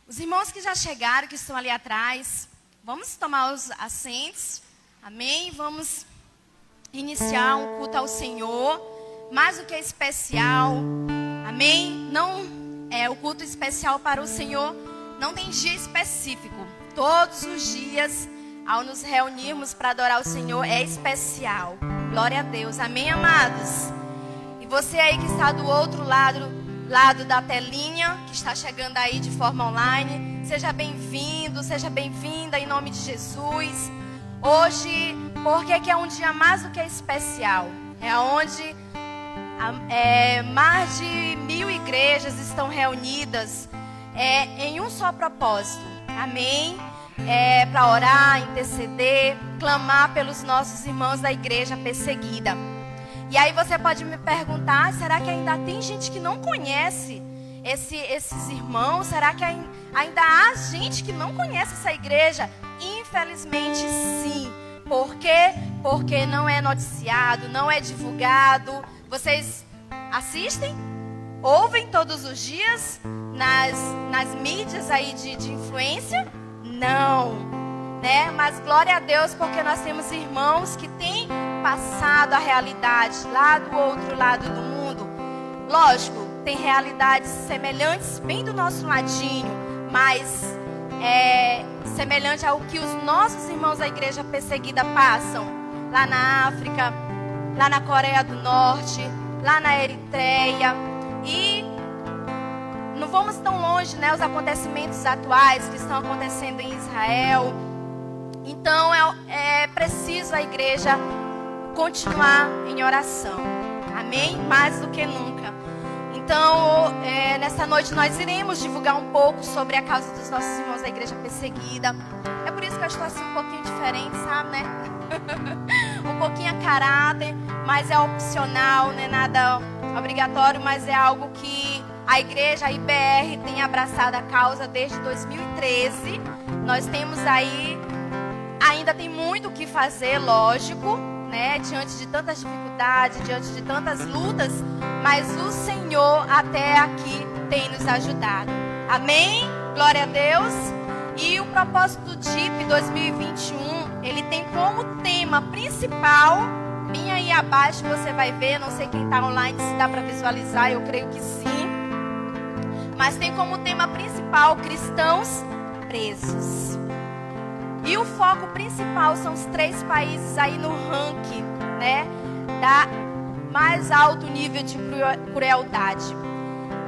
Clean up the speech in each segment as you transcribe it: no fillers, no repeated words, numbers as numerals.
Os irmãos que já chegaram, que estão ali atrás, vamos tomar os assentos, amém? Vamos iniciar um culto ao Senhor, mais do que especial, amém? Não é o culto especial para o Senhor, não tem dia específico. Todos os dias, ao nos reunirmos para adorar o Senhor, é especial. Glória a Deus, amém, amados? E você aí que está do outro lado da telinha, que está chegando aí de forma online, seja bem-vindo, seja bem-vinda em nome de Jesus. Hoje, porque que é um dia mais do que especial, é onde mais de 1000 igrejas estão reunidas em um só propósito, amém? Para orar, interceder, clamar pelos nossos irmãos da igreja perseguida. E aí você pode me perguntar, será que ainda tem gente que não conhece esses irmãos? Será que ainda há gente que não conhece essa igreja? Infelizmente sim. Por quê? Porque não é noticiado, não é divulgado. Vocês assistem? Ouvem todos os dias nas mídias aí de influência? Não, né? Mas glória a Deus, porque nós temos irmãos que têm passado a realidade lá do outro lado do mundo. Lógico, tem realidades semelhantes bem do nosso ladinho, mas semelhante ao que os nossos irmãos da igreja perseguida passam lá na África, lá na Coreia do Norte, lá na Eritreia. E não vamos tão longe, né? Os acontecimentos atuais que estão acontecendo em Israel. Então é preciso a igreja continuar em oração, amém? Mais do que nunca. Então, nessa noite nós iremos divulgar um pouco sobre a causa dos nossos irmãos da igreja perseguida. É por isso que eu estou assim um pouquinho diferente, sabe, né? Um pouquinho a caráter, mas é opcional, não é nada obrigatório, mas é algo que a igreja, a IBR, tem abraçado a causa desde 2013. Nós temos aí, ainda tem muito o que fazer, lógico, né? Diante de tantas dificuldades, diante de tantas lutas, mas o Senhor até aqui tem nos ajudado. Amém? Glória a Deus. E o propósito do DIP 2021, ele tem como tema principal, bem aí abaixo você vai ver, não sei quem está online se dá para visualizar, eu creio que sim. Mas tem como tema principal cristãos presos. E o foco principal são os 3 países aí no ranking, né, da mais alto nível de crueldade.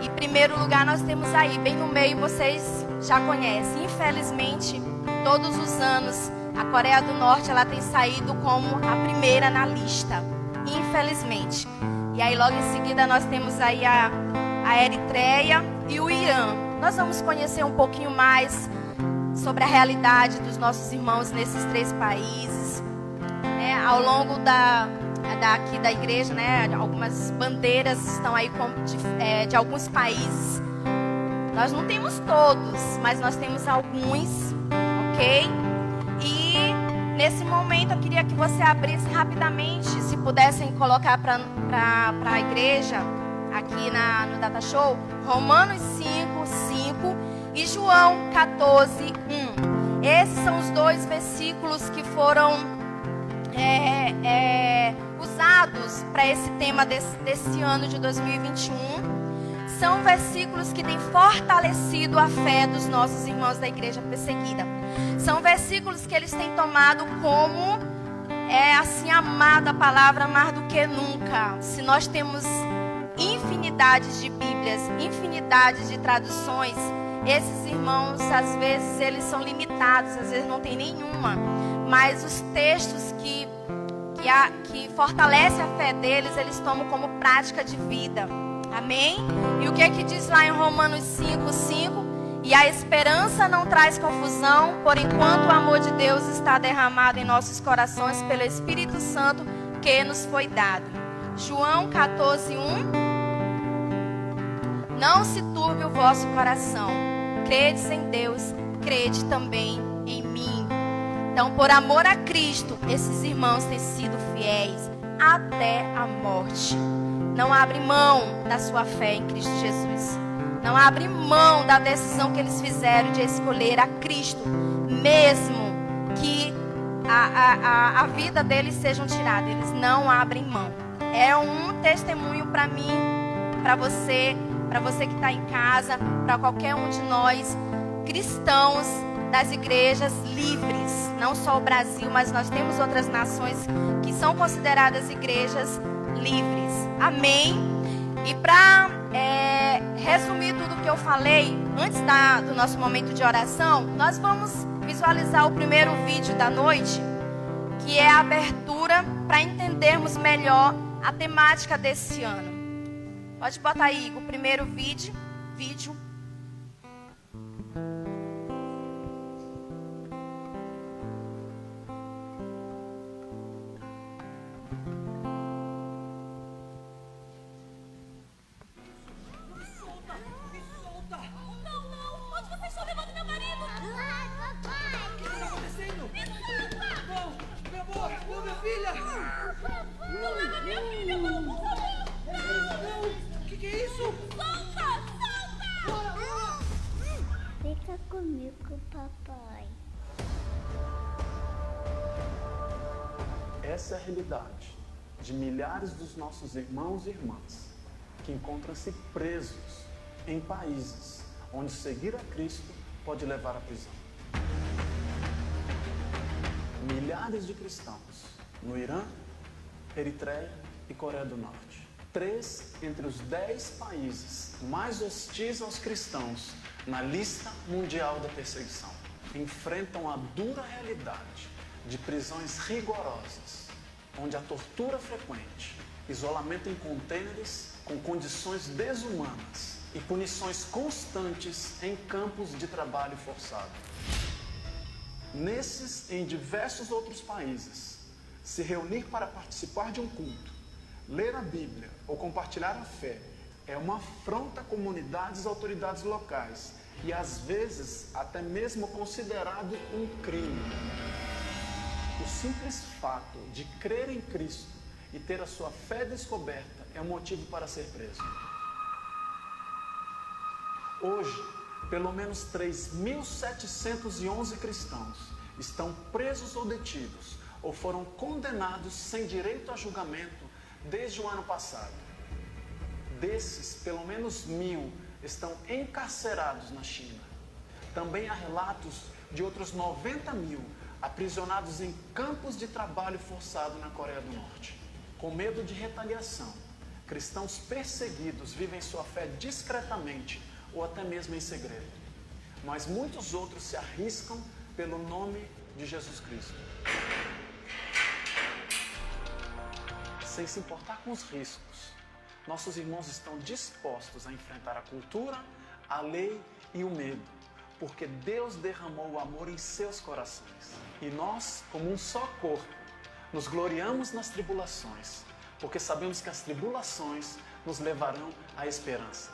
Em primeiro lugar nós temos aí, bem no meio, vocês já conhecem. Infelizmente, todos os anos, a Coreia do Norte ela tem saído como a primeira na lista. Infelizmente. E aí logo em seguida nós temos aí a Eritreia e o Irã. Nós vamos conhecer um pouquinho mais sobre a realidade dos nossos irmãos nesses 3 países, né? Ao longo aqui da igreja, né? Algumas bandeiras estão aí de alguns países. Nós não temos todos, mas nós temos alguns, ok? E nesse momento eu queria que você abrisse rapidamente, se pudessem colocar para a igreja aqui no Data Show, Romanos 5:5 e João 14:1. Esses são os 2 versículos que foram usados para esse tema desse ano de 2021. São versículos que têm fortalecido a fé dos nossos irmãos da igreja perseguida. São versículos que eles têm tomado como assim amada a palavra mais do que nunca. Se nós temos infinidades de Bíblias, infinidades de traduções, esses irmãos, às vezes, eles são limitados, às vezes não tem nenhuma. Mas os textos que fortalecem a fé deles, eles tomam como prática de vida. Amém? E o que é que diz lá em Romanos 5:5? E a esperança não traz confusão, por enquanto o amor de Deus está derramado em nossos corações pelo Espírito Santo que nos foi dado. João 14:1. Não se turbe o vosso coração. Credes em Deus, crede também em mim. Então, por amor a Cristo, esses irmãos têm sido fiéis até a morte. Não abre mão da sua fé em Cristo Jesus. não abrem mão da decisão que eles fizeram de escolher a Cristo, mesmo que a vida deles sejam tiradas. Eles não abrem mão. É um testemunho para mim, para você que está em casa, para qualquer um de nós, cristãos das igrejas livres. Não só o Brasil, mas nós temos outras nações que são consideradas igrejas livres. Amém? E para resumir tudo o que eu falei, antes do nosso momento de oração, nós vamos visualizar o primeiro vídeo da noite, que é a abertura para entendermos melhor a temática desse ano. Pode botar aí o primeiro vídeo. Fica comigo, papai. Essa é a realidade de milhares dos nossos irmãos e irmãs que encontram-se presos em países onde seguir a Cristo pode levar à prisão. Milhares de cristãos no Irã, Eritreia e Coreia do Norte. 3 entre os 10 países mais hostis aos cristãos na lista mundial da perseguição enfrentam a dura realidade de prisões rigorosas, onde a tortura é frequente, isolamento em contêineres com condições desumanas e punições constantes em campos de trabalho forçado. Nesses e em diversos outros países, se reunir para participar de um culto, ler a Bíblia ou compartilhar a fé é uma afronta a comunidades e autoridades locais e às vezes até mesmo considerado um crime. O simples fato de crer em Cristo e ter a sua fé descoberta é um motivo para ser preso. Hoje, pelo menos 3.711 cristãos estão presos ou detidos ou foram condenados sem direito a julgamento desde o ano passado. Desses, pelo menos 1.000 estão encarcerados na China. Também há relatos de outros 90.000 aprisionados em campos de trabalho forçado na Coreia do Norte. Com medo de retaliação, cristãos perseguidos vivem sua fé discretamente ou até mesmo em segredo. Mas muitos outros se arriscam pelo nome de Jesus Cristo. Sem se importar com os riscos, nossos irmãos estão dispostos a enfrentar a cultura, a lei e o medo, porque Deus derramou o amor em seus corações. E nós, como um só corpo, nos gloriamos nas tribulações, porque sabemos que as tribulações nos levarão à esperança.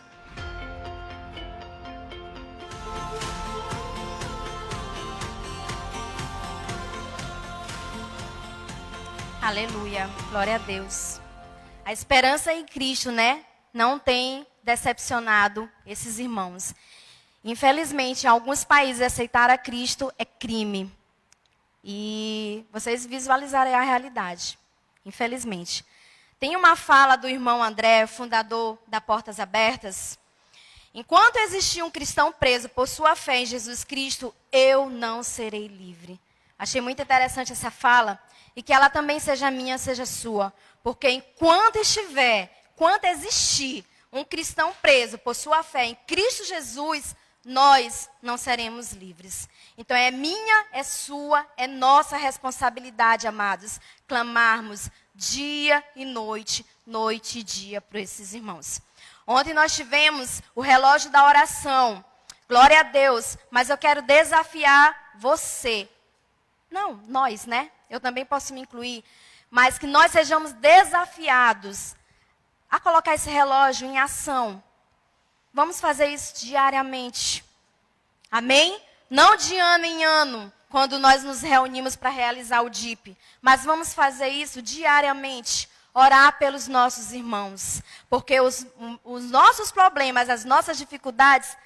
Aleluia, glória a Deus. A esperança em Cristo, né, não tem decepcionado esses irmãos. Infelizmente, em alguns países aceitar a Cristo é crime. E vocês visualizarem a realidade, infelizmente. Tem uma fala do irmão André, fundador da Portas Abertas. Enquanto existir um cristão preso por sua fé em Jesus Cristo, eu não serei livre. Achei muito interessante essa fala. E que ela também seja minha, seja sua. Porque enquanto existir um cristão preso por sua fé em Cristo Jesus, nós não seremos livres. Então é minha, é sua, é nossa responsabilidade, amados, clamarmos dia e noite, noite e dia por esses irmãos. Ontem nós tivemos o relógio da oração. Glória a Deus, mas eu quero desafiar você. Não, nós, né? Eu também posso me incluir, mas que nós sejamos desafiados a colocar esse relógio em ação. Vamos fazer isso diariamente. Amém? Não de ano em ano, quando nós nos reunimos para realizar o DIP, mas vamos fazer isso diariamente, orar pelos nossos irmãos. Porque os nossos problemas, as nossas dificuldades,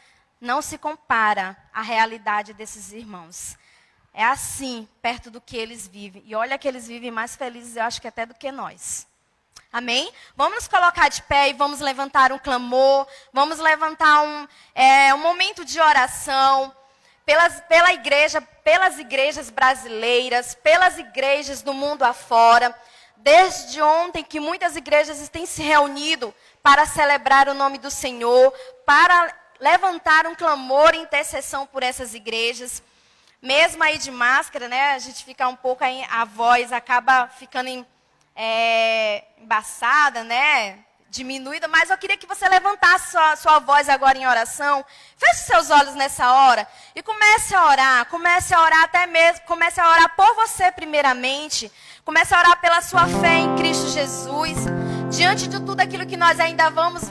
não se compara à realidade desses irmãos. É assim, perto do que eles vivem. E olha que eles vivem mais felizes, eu acho que até do que nós. Amém? Vamos nos colocar de pé e vamos levantar um clamor. Vamos levantar um momento de oração. Pela igreja, pelas igrejas brasileiras, pelas igrejas do mundo afora. Desde ontem que muitas igrejas têm se reunido para celebrar o nome do Senhor, para levantar um clamor e intercessão por essas igrejas. Mesmo aí de máscara, né, a gente fica um pouco, a voz acaba ficando embaçada, né, diminuída, mas eu queria que você levantasse sua voz agora em oração. Feche seus olhos nessa hora e comece a orar até mesmo, comece a orar por você primeiramente, comece a orar pela sua fé em Cristo Jesus, diante de tudo aquilo que nós ainda vamos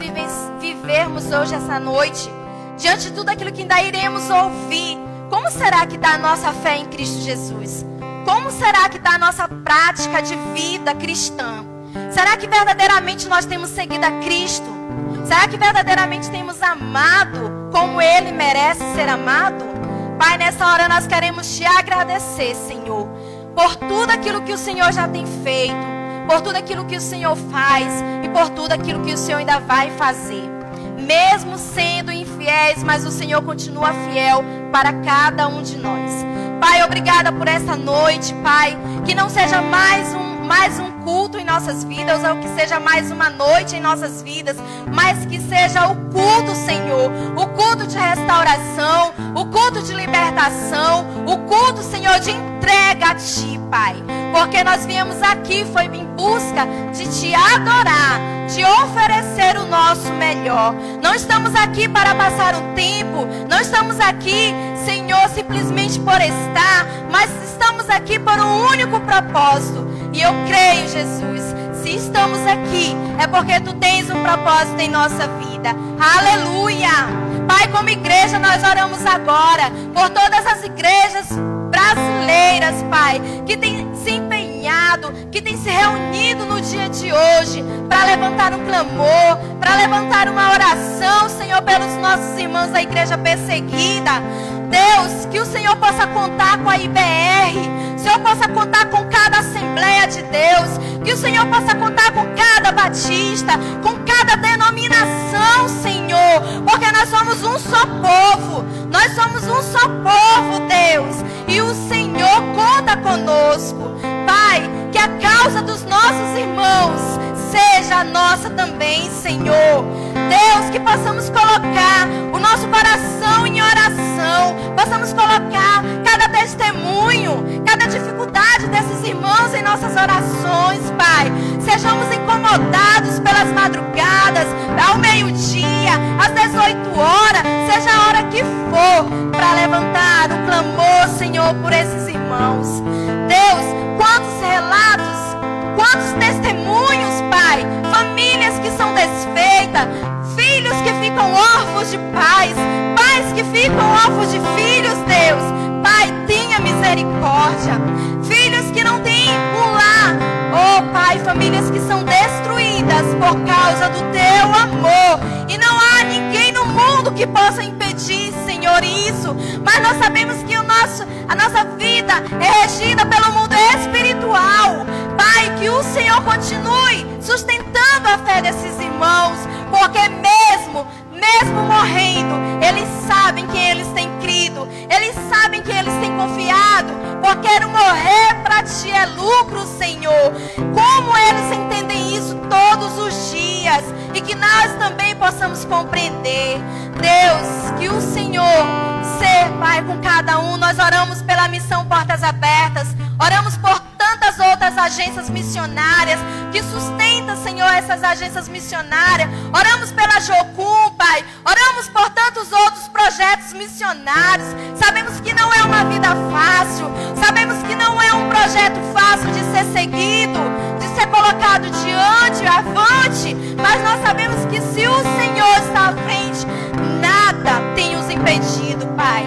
vivermos hoje, essa noite, diante de tudo aquilo que ainda iremos ouvir. Como será que está a nossa fé em Cristo Jesus? Como será que está a nossa prática de vida cristã? Será que verdadeiramente nós temos seguido a Cristo? Será que verdadeiramente temos amado como Ele merece ser amado? Pai, nessa hora nós queremos te agradecer, Senhor, por tudo aquilo que o Senhor já tem feito, por tudo aquilo que o Senhor faz e por tudo aquilo que o Senhor ainda vai fazer. Mesmo sendo infiéis, mas o Senhor continua fiel para cada um de nós. Pai, obrigada por essa noite, Pai. Que não seja mais um culto em nossas vidas, ou que seja mais uma noite em nossas vidas, mas que seja o culto, Senhor, o culto de restauração, o culto de libertação, o culto, Senhor, de entrega a Ti, Pai. Porque nós viemos aqui, foi em busca de Te adorar, de oferecer o nosso melhor. Não estamos aqui para passar o tempo, não estamos aqui, Senhor, simplesmente por estar, mas estamos aqui por um único propósito. E eu creio, Jesus, se estamos aqui, é porque Tu tens um propósito em nossa vida. Aleluia! Pai, como igreja, nós oramos agora por todas as igrejas brasileiras, Pai, que têm se empenhado, que têm se reunido no dia de hoje para levantar um clamor, para levantar uma oração, Senhor, pelos nossos irmãos da igreja perseguida. Deus, que o Senhor possa contar com a IBR, o Senhor possa contar com cada Assembleia de Deus, que o Senhor possa contar com cada batista, com cada denominação, Senhor, porque nós somos um só povo, nós somos um só povo, Deus, e o Senhor conta conosco. Pai, que a causa dos nossos irmãos seja a nossa também, Senhor. Deus, que possamos colocar o nosso coração em oração, possamos colocar cada testemunho, cada dificuldade desses irmãos em nossas orações, Pai. Sejamos incomodados pelas madrugadas, ao meio-dia, às 18 horas, seja a hora que for, para levantar o clamor, Senhor, por esses irmãos. Deus, quantos relatos, quantos testemunhos, Pai, famílias que são desfeitas, filhos que ficam órfãos de pais, pais que ficam órfãos de filhos, Deus. Pai, tenha misericórdia. Filhos que não têm um lar, oh Pai, famílias que são destruídas por causa do Teu amor. E não há ninguém no mundo que possa impedir, Senhor, isso. Mas nós sabemos que a nossa vida é regida pelo mundo espiritual. Pai, que o Senhor continue sustentando a fé desses irmãos, porque mesmo morrendo, eles sabem que eles têm crido, eles sabem que eles têm confiado, porque morrer para Ti é lucro, Senhor. Como eles entendem isso todos os dias, e que nós também possamos compreender. Deus, que o Senhor ser, Pai, com cada um. Nós oramos pela missão Portas Abertas, oramos por tantas outras agências missionárias que sustentam, Senhor, essas agências missionárias. Oramos pela Jocum, Pai. Oramos por tantos outros projetos missionários. Sabemos que não é uma vida fácil. Sabemos que não é um projeto fácil de ser seguido, de ser colocado diante, avante. Mas nós sabemos que se o Senhor está à frente, nada tem os impedido, Pai.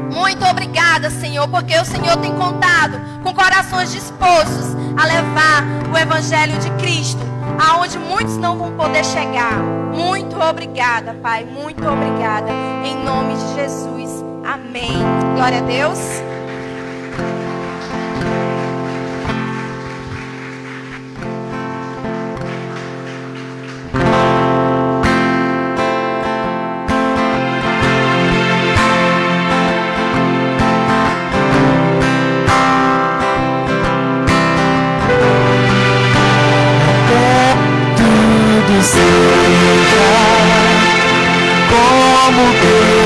Muito obrigada, Senhor, porque o Senhor tem contado com corações dispostos a levar o Evangelho de Cristo aonde muitos não vão poder chegar. Muito obrigada, Pai, muito obrigada. Em nome de Jesus, amém. Glória a Deus. Como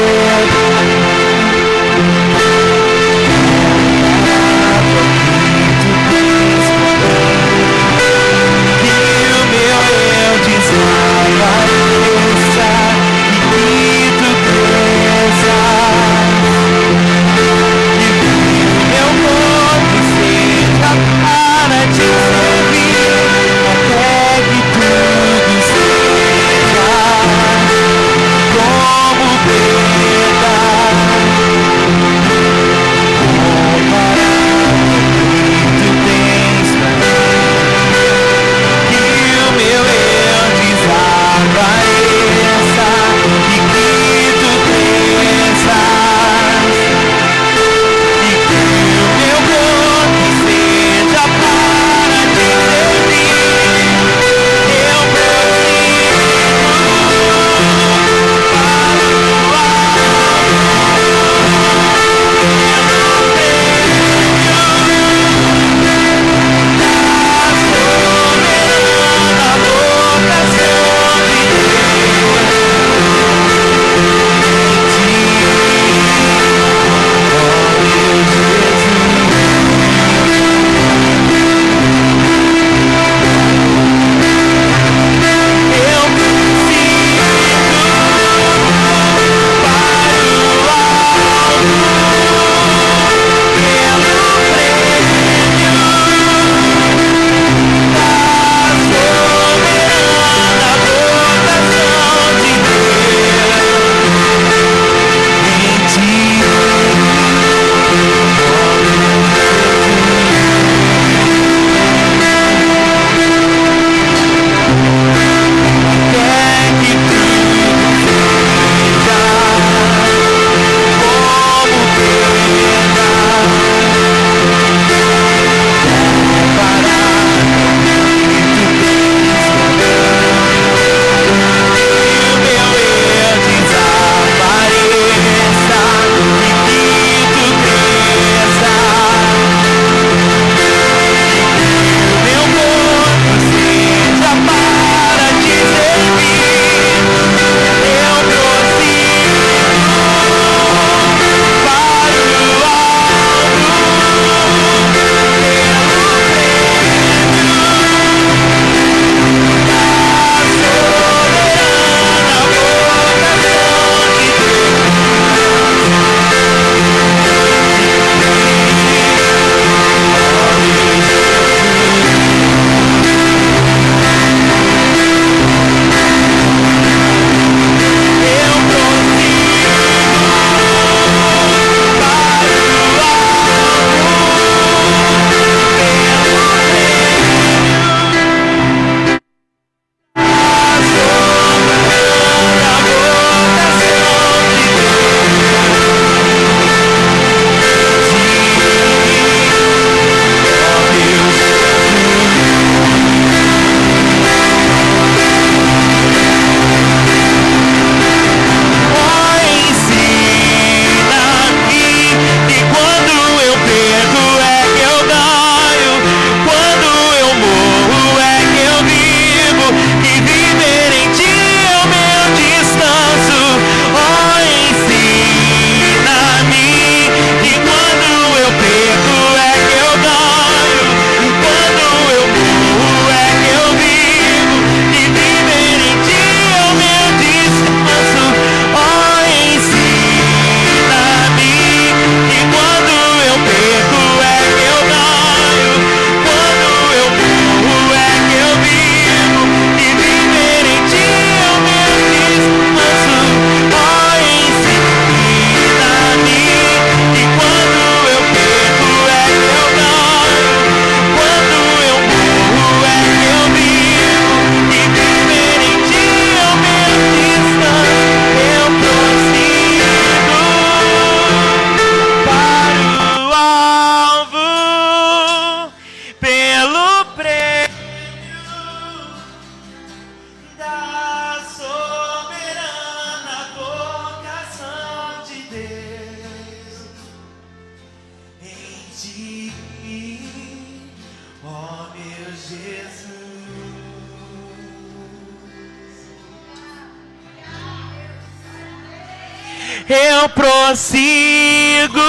eu prossigo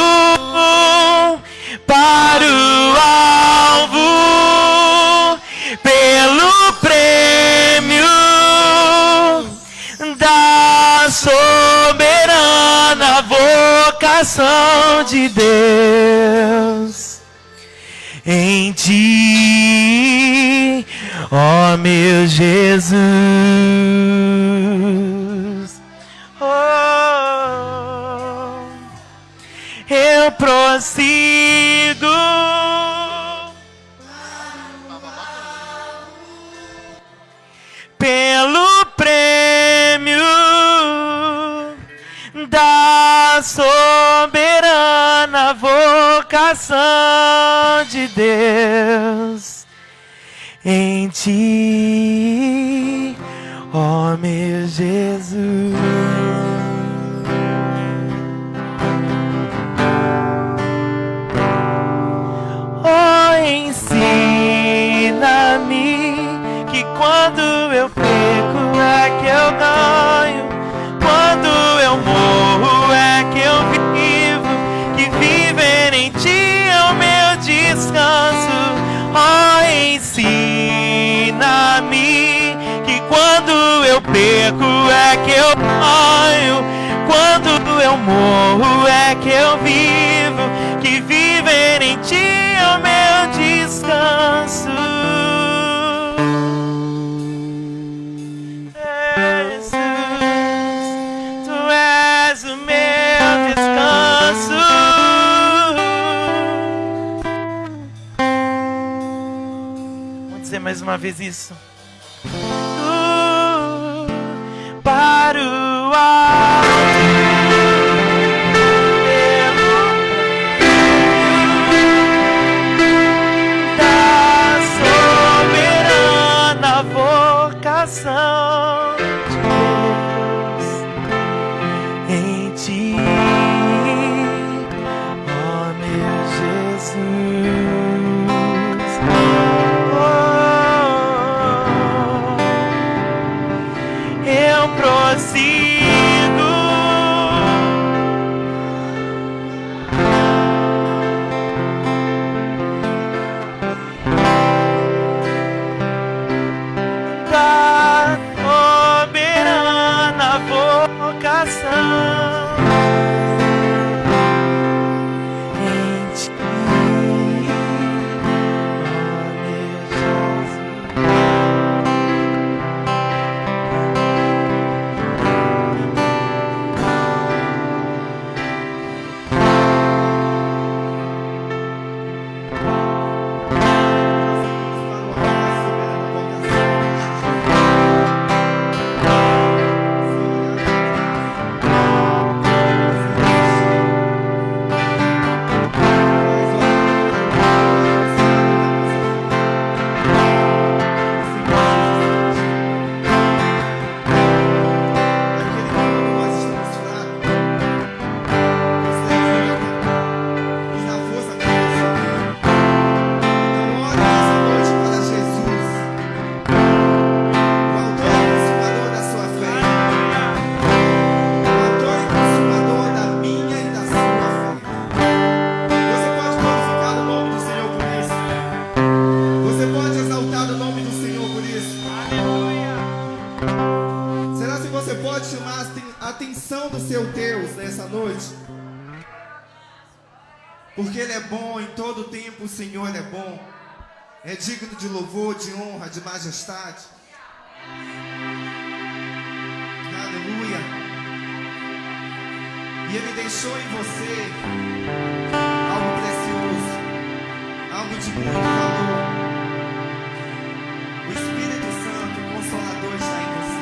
para o alvo, pelo prêmio da soberana vocação de Deus. Em ti, ó meu Jesus, oh, eu prossigo pelo prêmio da soberana vocação de Deus. Em ti, ó meu Jesus. Oh, ensina-me que quando eu perco é que eu ganho, quando eu morro é que eu vivo, que viver em ti é o meu descanso. Oh, ensina-me que quando eu perco é que eu ganho, quando eu morro é que eu vivo, que viver em ti é o meu descanso. Jesus, tu és o meu descanso. Vamos dizer mais uma vez isso. Para o alto, da soberana vocação de Deus. Em ti, ó meu Jesus, oh, eu prossigo da soberana vocação. Em ti, ó meu Jesus. atenção do seu Deus nessa noite? Porque Ele é bom, em todo tempo o Senhor é bom. É digno de louvor, de honra, de majestade. Aleluia. E Ele deixou em você algo precioso, algo de muito valor. O Espírito Santo, o Consolador, está em você.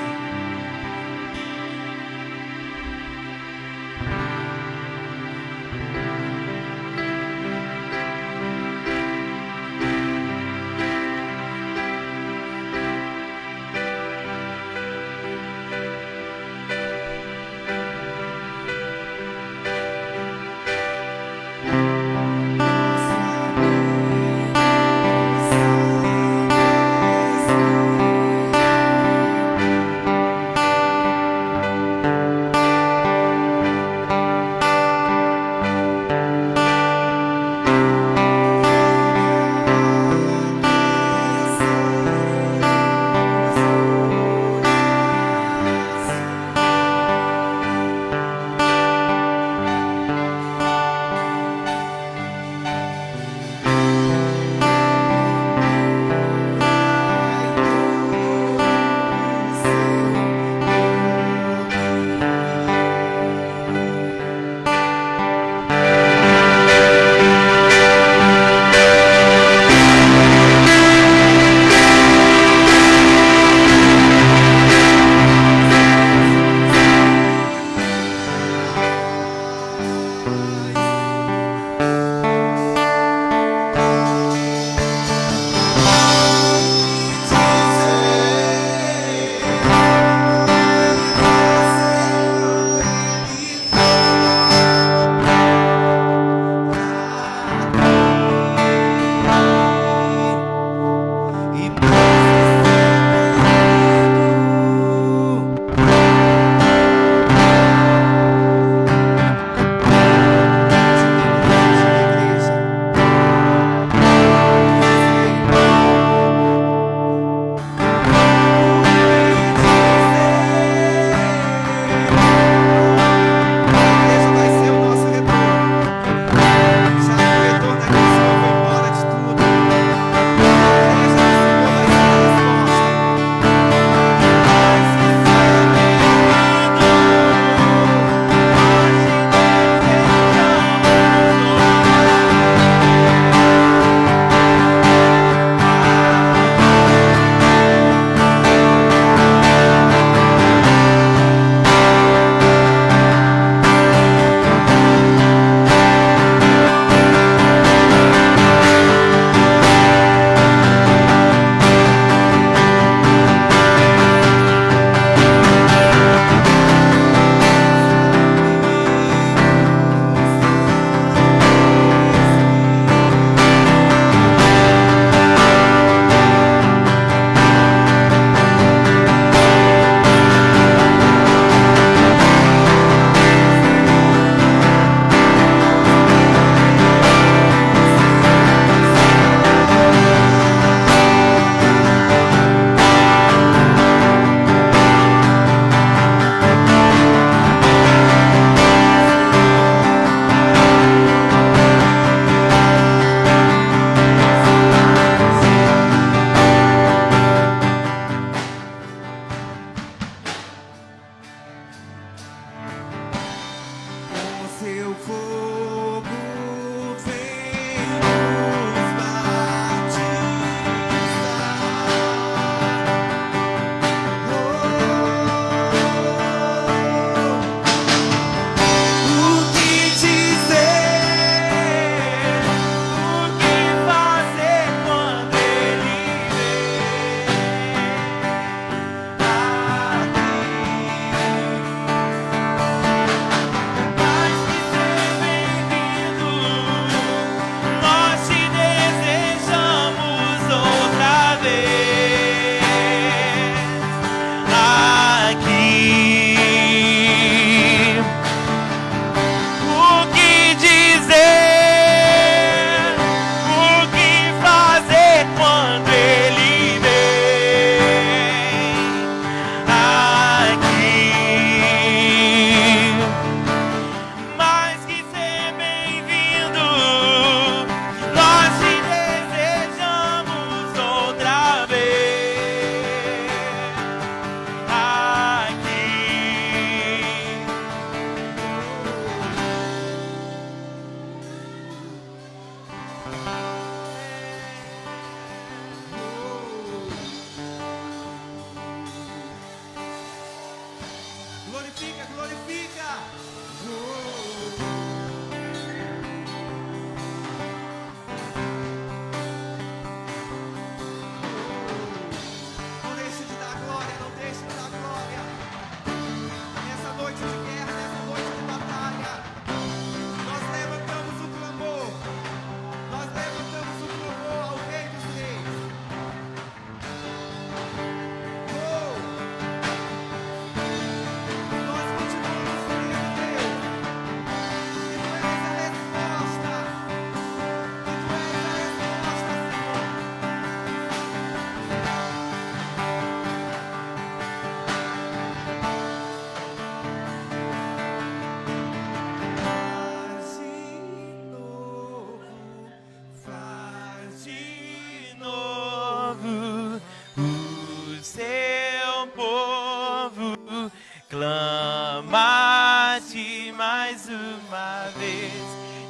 uma vez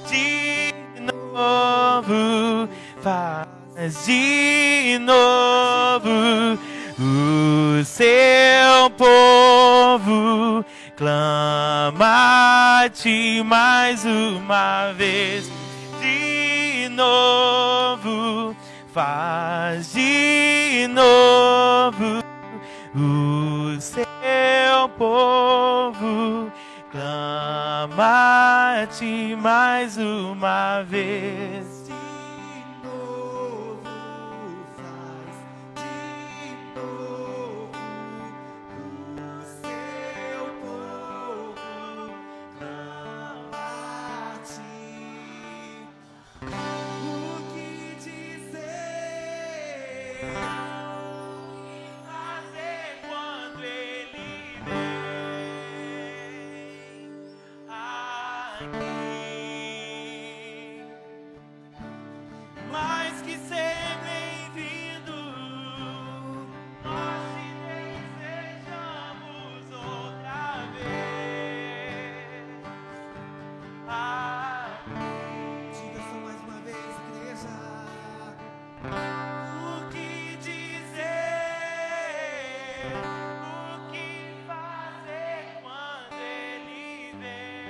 de novo, faz de novo. O seu povo clama a ti mais uma vez de novo, faz de novo. O seu povo clama a ti mais uma vez. Mais que ser bem-vindo, nós te desejamos outra vez. Diga só mais uma vez, igreja. O que dizer, o que fazer quando ele vem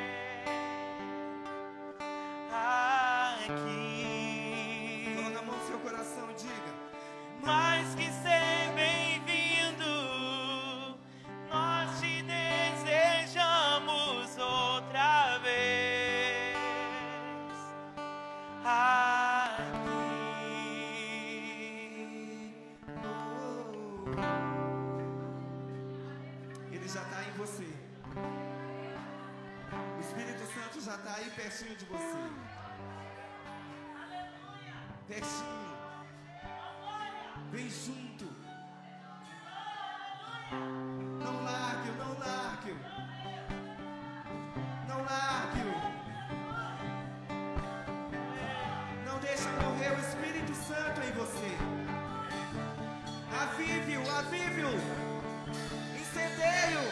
aqui? Coloca a mão no seu coração e diga. Mais que ser bem-vindo, nós te desejamos outra vez aqui. Ele já está em você. O Espírito Santo já está aí pertinho de você. Pertinho. Vem junto. Não largue-o, não largue-o. Não largue-o. Não deixa morrer o Espírito Santo em você. Avive-o, avive-o. Incendeie-o.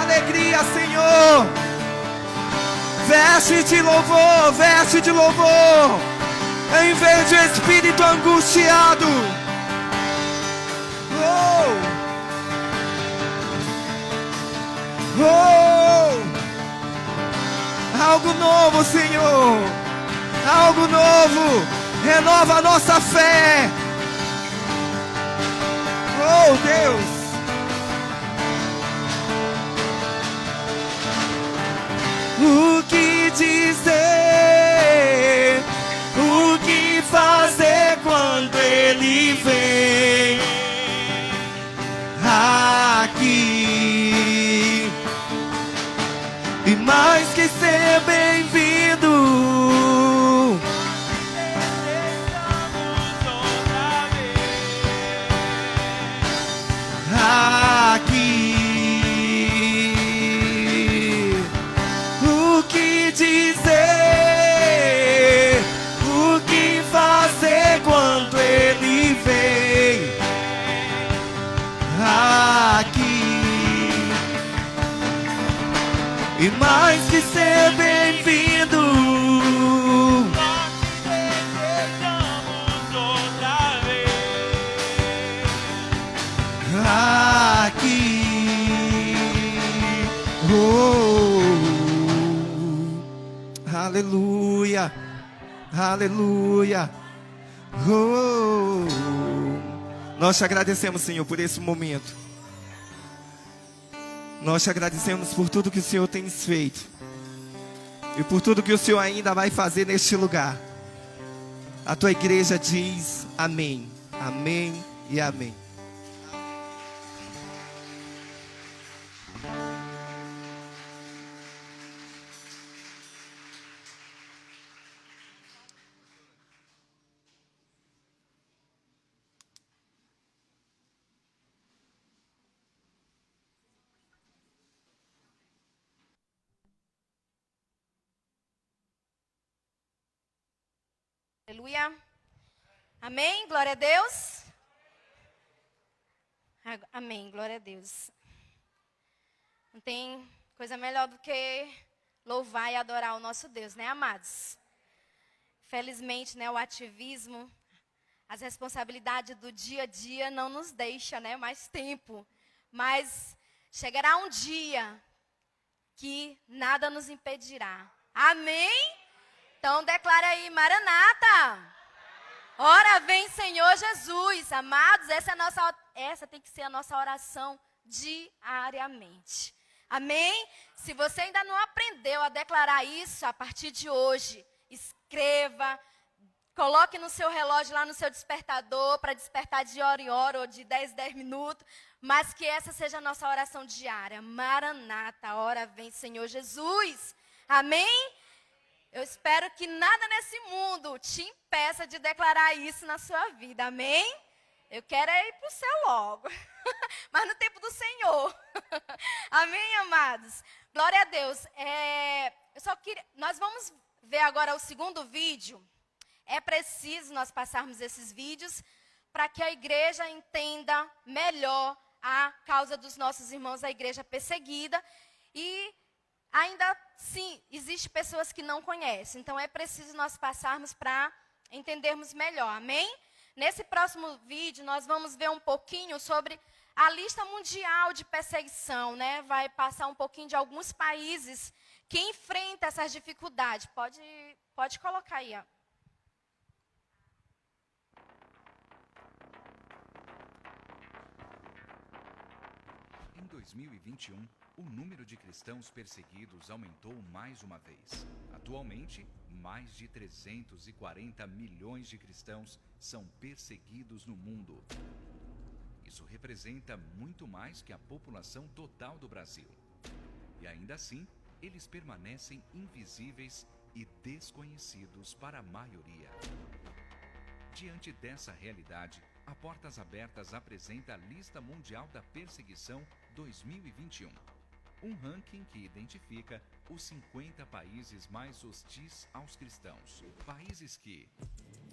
Alegria, Senhor. Veste de louvor, veste de louvor. Em vez de espírito angustiado. Oh, oh. Algo novo, Senhor. Algo novo. Renova a nossa fé. Oh, Deus. O que dizer, o que fazer quando ele vem aqui? E mais que ser bem-vindo, Desejamos outra vez aqui. O que dizer, o que fazer quando ele vem aqui? E mais que ser bem-vindo, nós te desejamos outra vez aqui. Oh, aleluia, aleluia. Oh, nós te agradecemos, Senhor, por esse momento. Nós te agradecemos por tudo que o Senhor tem feito e por tudo que o Senhor ainda vai fazer neste lugar. A tua igreja diz amém, amém e amém. Aleluia. Amém? Glória a Deus. Amém, glória a Deus. Não tem coisa melhor do que louvar e adorar o nosso Deus, né, amados? Felizmente, né, o ativismo, as responsabilidades do dia a dia não nos deixam, né, mais tempo. Mas chegará um dia que nada nos impedirá. Amém? Então declara aí, Maranata. Ora vem, Senhor Jesus. Amados, essa tem que ser a nossa oração diariamente. Amém? Se você ainda não aprendeu a declarar isso a partir de hoje, escreva, coloque no seu relógio lá no seu despertador, para despertar de hora em hora ou de 10 em 10 minutos, mas que essa seja a nossa oração diária. Maranata, ora vem, Senhor Jesus. Amém? Eu espero que nada nesse mundo te impeça de declarar isso na sua vida, amém? Eu quero ir para o céu logo, mas no tempo do Senhor. Amém, amados? Glória a Deus. Nós vamos ver agora o segundo vídeo. É preciso nós passarmos esses vídeos para que a igreja entenda melhor a causa dos nossos irmãos da igreja perseguida. E ainda sim, existem pessoas que não conhecem. Então é preciso nós passarmos para entendermos melhor, amém? Nesse próximo vídeo, nós vamos ver um pouquinho sobre a lista mundial de perseguição, né? Vai passar um pouquinho de alguns países que enfrentam essas dificuldades. Pode colocar aí, ó. Em 2021, o número de cristãos perseguidos aumentou mais uma vez. Atualmente, mais de 340 milhões de cristãos são perseguidos no mundo. Isso representa muito mais que a população total do Brasil. E ainda assim, eles permanecem invisíveis e desconhecidos para a maioria. Diante dessa realidade, a Portas Abertas apresenta a Lista Mundial da Perseguição 2021. Um ranking que identifica os 50 países mais hostis aos cristãos. Países que,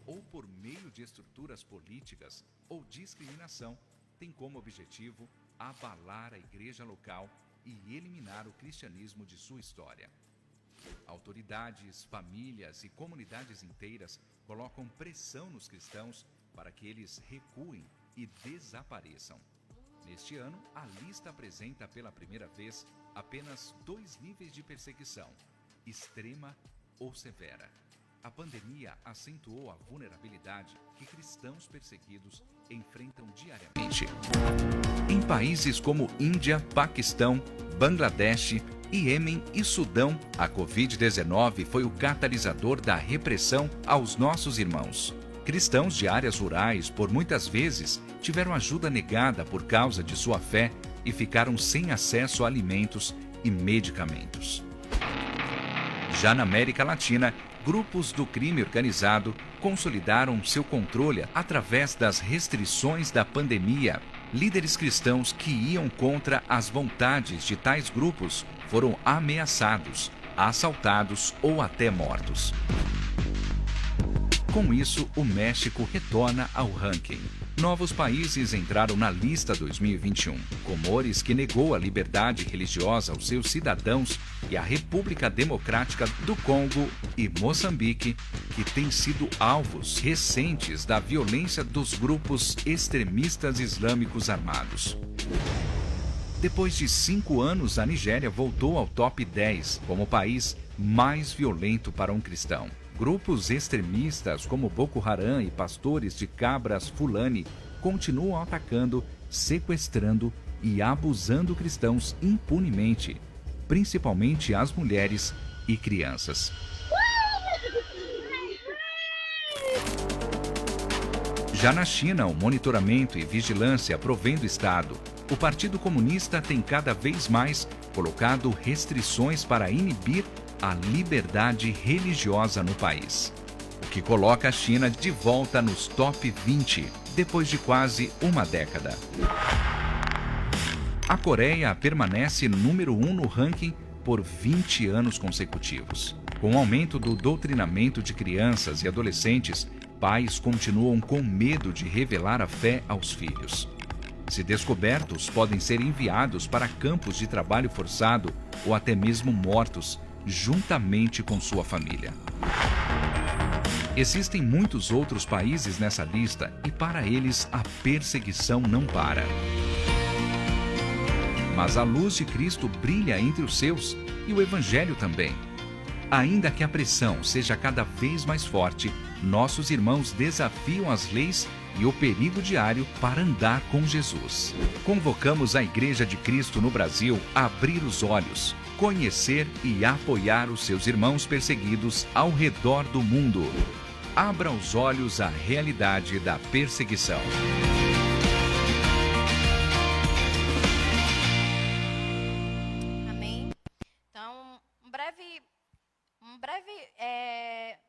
ou por meio de estruturas políticas ou discriminação, têm como objetivo abalar a igreja local e eliminar o cristianismo de sua história. Autoridades, famílias e comunidades inteiras colocam pressão nos cristãos para que eles recuem e desapareçam. Neste ano, a lista apresenta pela primeira vez apenas 2 níveis de perseguição, extrema ou severa. A pandemia acentuou a vulnerabilidade que cristãos perseguidos enfrentam diariamente. Em países como Índia, Paquistão, Bangladesh, Iêmen e Sudão, a Covid-19 foi o catalisador da repressão aos nossos irmãos. Cristãos de áreas rurais, por muitas vezes, tiveram ajuda negada por causa de sua fé e ficaram sem acesso a alimentos e medicamentos. Já na América Latina, grupos do crime organizado consolidaram seu controle através das restrições da pandemia. Líderes cristãos que iam contra as vontades de tais grupos foram ameaçados, assaltados ou até mortos. Com isso, o México retorna ao ranking. Novos países entraram na lista 2021. Comores, que negou a liberdade religiosa aos seus cidadãos, e a República Democrática do Congo e Moçambique, que têm sido alvos recentes da violência dos grupos extremistas islâmicos armados. Depois de 5 anos, a Nigéria voltou ao top 10 como o país mais violento para um cristão. Grupos extremistas como Boko Haram e pastores de cabras Fulani continuam atacando, sequestrando e abusando cristãos impunemente, principalmente as mulheres e crianças. Já na China, o monitoramento e vigilância provém do Estado. O Partido Comunista tem cada vez mais colocado restrições para inibir a liberdade religiosa no país, o que coloca a China de volta nos top 20, depois de quase uma década. A Coreia permanece número 1 no ranking por 20 anos consecutivos. Com o aumento do doutrinamento de crianças e adolescentes, pais continuam com medo de revelar a fé aos filhos. Se descobertos, podem ser enviados para campos de trabalho forçado ou até mesmo mortos, juntamente com sua família. Existem muitos outros países nessa lista e para eles a perseguição não para. Mas a luz de Cristo brilha entre os seus e o Evangelho também. Ainda que a pressão seja cada vez mais forte, nossos irmãos desafiam as leis e o perigo diário para andar com Jesus. Convocamos a Igreja de Cristo no Brasil a abrir os olhos, conhecer e apoiar os seus irmãos perseguidos ao redor do mundo. Abra os olhos à realidade da perseguição. Amém? Então,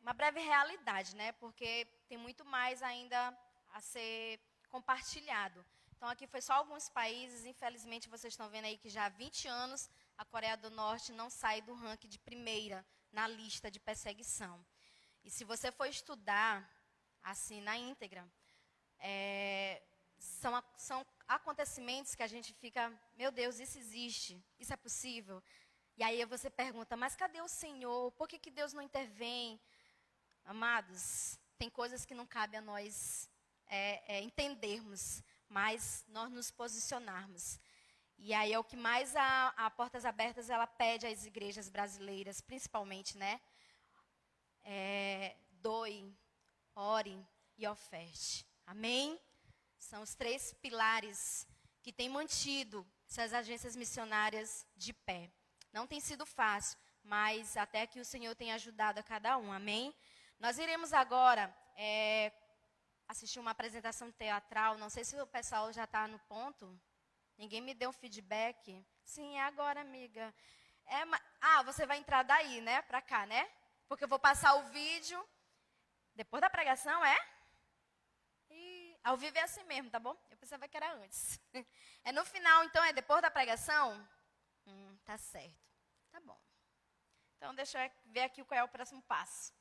uma breve realidade, né? Porque tem muito mais ainda a ser compartilhado. Então, aqui foi só alguns países. Infelizmente, vocês estão vendo aí que já há 20 anos a Coreia do Norte não sai do ranking de primeira na lista de perseguição. E se você for estudar, assim, na íntegra, são acontecimentos que a gente fica, meu Deus, isso existe, isso é possível. E aí você pergunta, mas cadê o Senhor? Por que Deus não intervém? Amados, tem coisas que não cabe a nós entendermos, mas nós nos posicionarmos. E aí é o que mais a Portas Abertas ela pede às igrejas brasileiras, principalmente, né? Doe, ore e oferte. Amém? São os 3 pilares que têm mantido essas agências missionárias de pé. Não tem sido fácil, mas até que o Senhor tem ajudado a cada um. Amém? Nós iremos agora assistir uma apresentação teatral. Não sei se o pessoal já está no ponto. Ninguém me deu feedback. Sim, é agora, amiga. Você vai entrar daí, né? Para cá, né? Porque eu vou passar o vídeo depois da pregação, E ao vivo é assim mesmo, tá bom? Eu pensava que era antes. É no final, então, é depois da pregação? Tá certo. Tá bom. Então, deixa eu ver aqui qual é o próximo passo.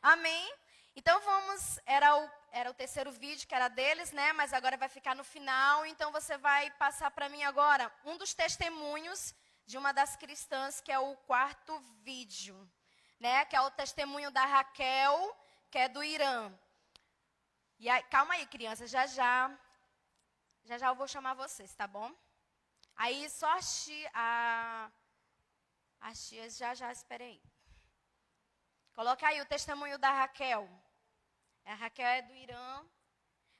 Amém? Então, era o terceiro vídeo que era deles, né? Mas agora vai ficar no final. Então, você vai passar para mim agora um dos testemunhos de uma das cristãs, que é o 4º vídeo, né? Que é o testemunho da Raquel, que é do Irã. E aí, calma aí, crianças, já eu vou chamar vocês, tá bom? Aí só as tias já esperem. Coloca aí o testemunho da Raquel. A Raquel é do Irã.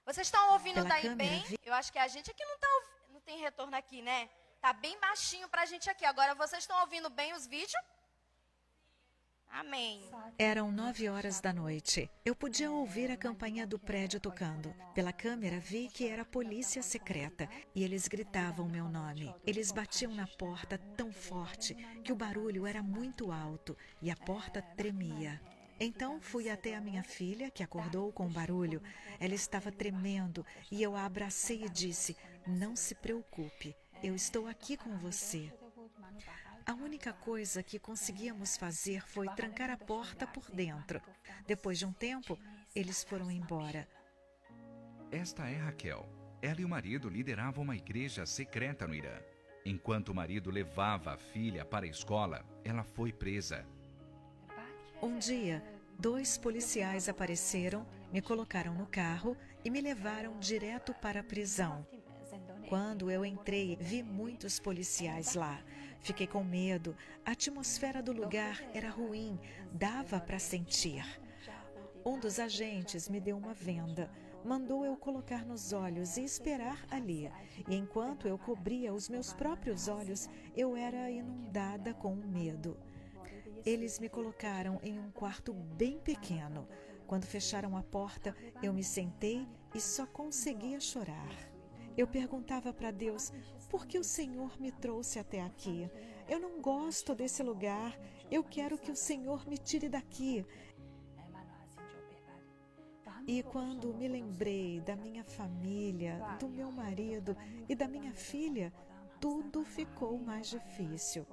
Vocês estão ouvindo daí bem? Eu acho que a gente aqui não tem retorno aqui, né? Tá bem baixinho pra gente aqui. Agora vocês estão ouvindo bem os vídeos? Amém. Eram 9h da noite. Eu podia ouvir a campainha do prédio tocando. Pela câmera vi que era a polícia secreta e eles gritavam meu nome. Eles batiam na porta tão forte que o barulho era muito alto e a porta tremia. Então fui até a minha filha, que acordou com o barulho. Ela estava tremendo e eu a abracei e disse: "Não se preocupe, eu estou aqui com você." A única coisa que conseguíamos fazer foi trancar a porta por dentro. Depois de um tempo, eles foram embora. Esta é Raquel. Ela e o marido lideravam uma igreja secreta no Irã. Enquanto o marido levava a filha para a escola, ela foi presa. Um dia, 2 policiais apareceram, me colocaram no carro e me levaram direto para a prisão. Quando eu entrei, vi muitos policiais lá. Fiquei com medo. A atmosfera do lugar era ruim, dava para sentir. Um dos agentes me deu uma venda. Mandou eu colocar nos olhos e esperar ali. E enquanto eu cobria os meus próprios olhos, eu era inundada com medo. Eles me colocaram em um quarto bem pequeno. Quando fecharam a porta, eu me sentei e só conseguia chorar. Eu perguntava para Deus: por que o Senhor me trouxe até aqui? Eu não gosto desse lugar. Eu quero que o Senhor me tire daqui. E quando me lembrei da minha família, do meu marido e da minha filha, tudo ficou mais difícil.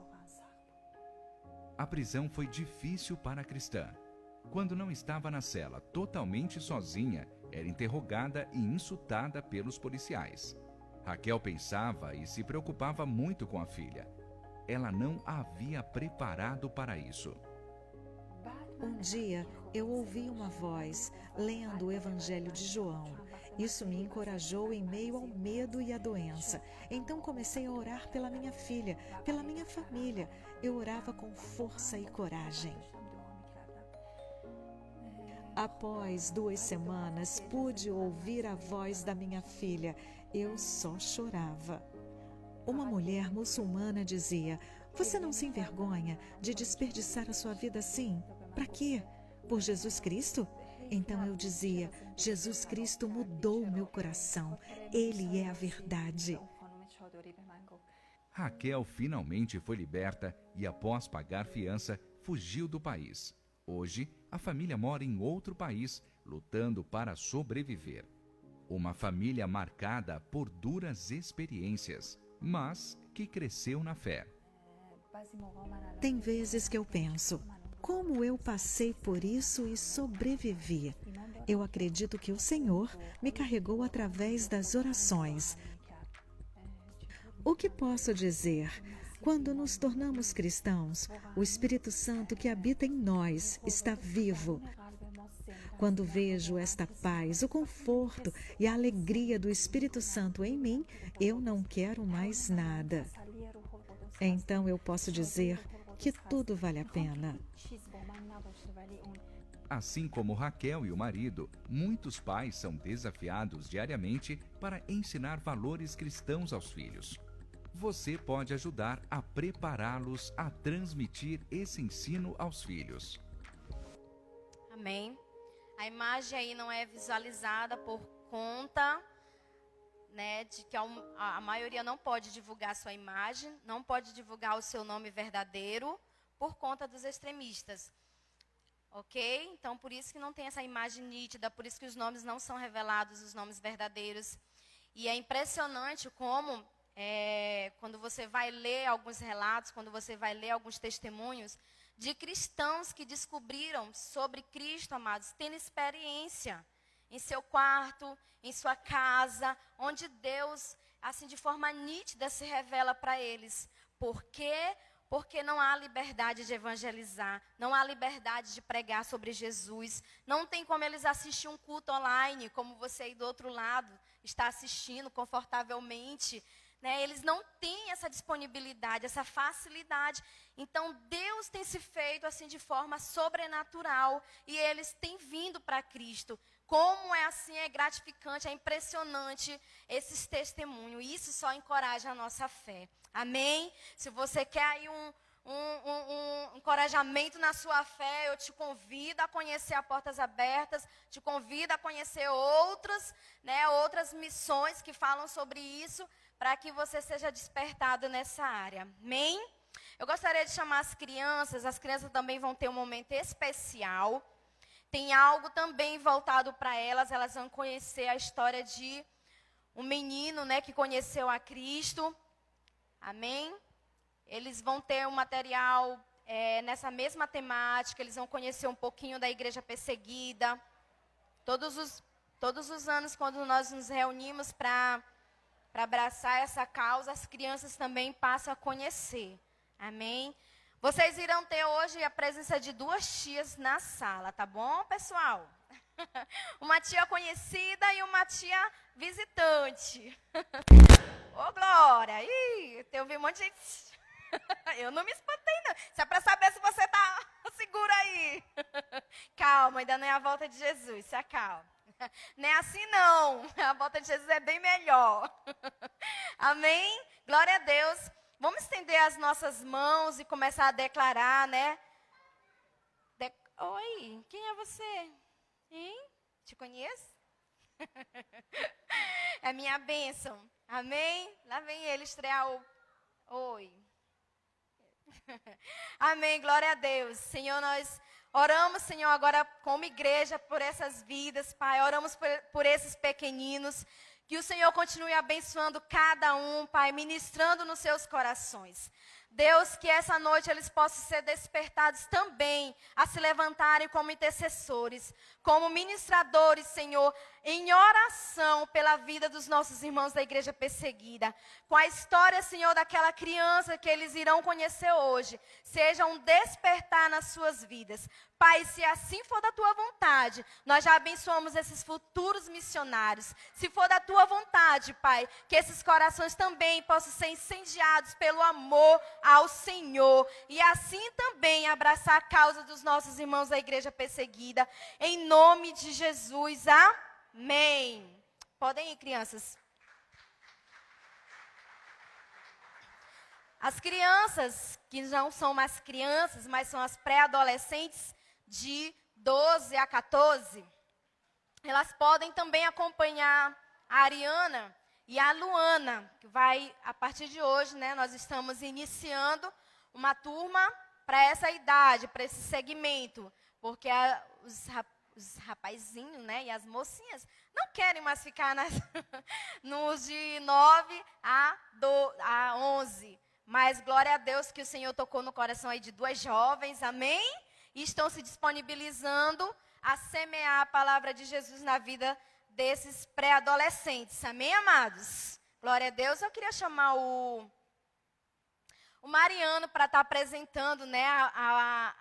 A prisão foi difícil para a cristã. Quando não estava na cela totalmente sozinha, era interrogada e insultada pelos policiais. Raquel pensava e se preocupava muito com a filha. Ela não a havia preparado para isso. Um dia eu ouvi uma voz lendo o Evangelho de João. Isso me encorajou em meio ao medo e à doença. Então comecei a orar pela minha filha, pela minha família. Eu orava com força e coragem. Após 2 semanas, pude ouvir a voz da minha filha. Eu só chorava. Uma mulher muçulmana dizia: "Você não se envergonha de desperdiçar a sua vida assim? Para quê? Por Jesus Cristo?" Então eu dizia: Jesus Cristo mudou meu coração. Ele é a verdade. Raquel finalmente foi liberta e, após pagar fiança, fugiu do país. Hoje, a família mora em outro país, lutando para sobreviver. Uma família marcada por duras experiências, mas que cresceu na fé. Tem vezes que eu penso: como eu passei por isso e sobrevivi? Eu acredito que o Senhor me carregou através das orações. O que posso dizer? Quando nos tornamos cristãos, o Espírito Santo que habita em nós está vivo. Quando vejo esta paz, o conforto e a alegria do Espírito Santo em mim, eu não quero mais nada. Então eu posso dizer que tudo vale a pena. Assim como Raquel e o marido, muitos pais são desafiados diariamente para ensinar valores cristãos aos filhos. Você pode ajudar a prepará-los a transmitir esse ensino aos filhos. Amém. A imagem aí não é visualizada por conta, né, de que a maioria não pode divulgar sua imagem, não pode divulgar o seu nome verdadeiro por conta dos extremistas. Ok? Então, por isso que não tem essa imagem nítida, por isso que os nomes não são revelados, os nomes verdadeiros. E é impressionante como, quando você vai ler alguns relatos, quando você vai ler alguns testemunhos de cristãos que descobriram sobre Cristo, amados, tendo experiência em seu quarto, em sua casa, onde Deus, assim, de forma nítida se revela para eles. Por quê? Porque não há liberdade de evangelizar, não há liberdade de pregar sobre Jesus. Não tem como eles assistir um culto online, como você aí do outro lado está assistindo confortavelmente. Né? Eles não têm essa disponibilidade, essa facilidade. Então, Deus tem se feito assim de forma sobrenatural e eles têm vindo para Cristo. Como é assim, é gratificante, é impressionante esses testemunhos. Isso só encoraja a nossa fé. Amém? Se você quer aí um encorajamento na sua fé, eu te convido a conhecer a Portas Abertas, te convido a conhecer outras missões que falam sobre isso, para que você seja despertado nessa área. Amém? Eu gostaria de chamar as crianças também vão ter um momento especial. Tem algo também voltado para elas vão conhecer a história de um menino, né, que conheceu a Cristo. Amém? Eles vão ter um material nessa mesma temática, eles vão conhecer um pouquinho da igreja perseguida. Todos os anos, quando nós nos reunimos para abraçar essa causa, as crianças também passam a conhecer. Amém? Vocês irão ter hoje a presença de 2 tias na sala, tá bom, pessoal? Uma tia conhecida e uma tia visitante. Ô, Glória! Ih, eu vi um monte de gente. Eu não me espantei, não. Isso é para saber se você tá segura aí. Calma, ainda não é a volta de Jesus, se acalma. Não é assim, não. A volta de Jesus é bem melhor. Amém? Glória a Deus. Vamos estender as nossas mãos e começar a declarar, né? Oi, quem é você? Hein? Te conheço? É minha bênção. Amém? Lá vem ele estrear o... Oi. Amém, glória a Deus. Senhor, nós oramos, Senhor, agora como igreja por essas vidas, Pai. Oramos por esses pequeninos. Que o Senhor continue abençoando cada um, Pai, ministrando nos seus corações. Deus, que essa noite eles possam ser despertados também a se levantarem como intercessores, como ministradores, Senhor, em oração pela vida dos nossos irmãos da igreja perseguida. Com a história, Senhor, daquela criança que eles irão conhecer hoje, seja um despertar nas suas vidas. Pai, se assim for da tua vontade, nós já abençoamos esses futuros missionários. Se for da tua vontade, Pai, que esses corações também possam ser incendiados pelo amor ao Senhor. E assim também abraçar a causa dos nossos irmãos da igreja perseguida. Em nome de Jesus, amém. Podem ir, crianças. As crianças, que não são mais crianças, mas são as pré-adolescentes, de 12 a 14, elas podem também acompanhar a Ariana e a Luana, que vai, a partir de hoje, né, nós estamos iniciando uma turma para essa idade, para esse segmento, porque os rapazinhos, né, e as mocinhas não querem mais ficar nos de 9 a 11, mas glória a Deus que o Senhor tocou no coração aí de duas jovens, amém? E estão se disponibilizando a semear a palavra de Jesus na vida desses pré-adolescentes. Amém, amados? Glória a Deus. Eu queria chamar o Mariano para estar apresentando, né, a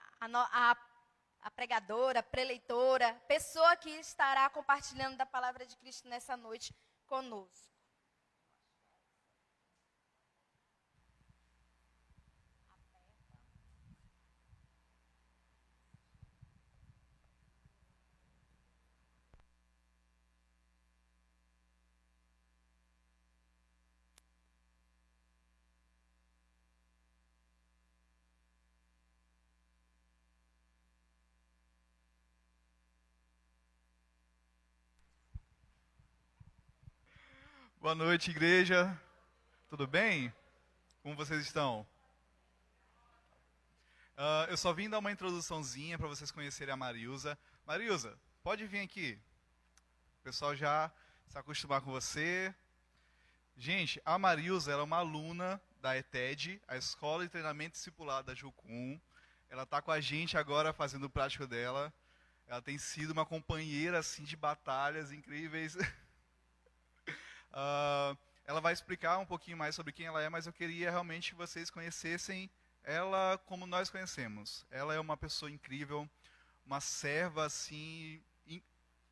pregadora, a preleitora, pessoa que estará compartilhando da palavra de Cristo nessa noite conosco. Boa noite, igreja. Tudo bem? Como vocês estão? Eu só vim dar uma introduçãozinha para vocês conhecerem a Marilza. Marilza, pode vir aqui. O pessoal já se acostumar com você. Gente, a Marilza ela é uma aluna da ETED, a Escola de Treinamento Discipulado da Jucum. Ela está com a gente agora fazendo o prático dela. Ela tem sido uma companheira assim, de batalhas incríveis. Ela vai explicar um pouquinho mais sobre quem ela é, mas eu queria realmente que vocês conhecessem ela como nós conhecemos. Ela é uma pessoa incrível, uma serva assim,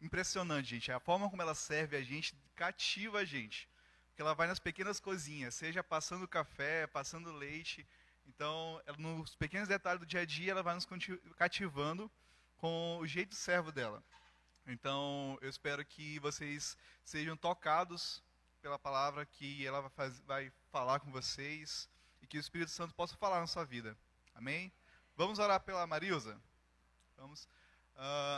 impressionante, gente. A forma como ela serve a gente cativa a gente. Porque ela vai nas pequenas coisinhas, seja passando café, passando leite. Então, nos pequenos detalhes do dia a dia, ela vai nos cativando com o jeito servo dela. Então, eu espero que vocês sejam tocados pela palavra que ela vai falar com vocês e que o Espírito Santo possa falar na sua vida. Amém? Vamos orar pela Marilza? Vamos.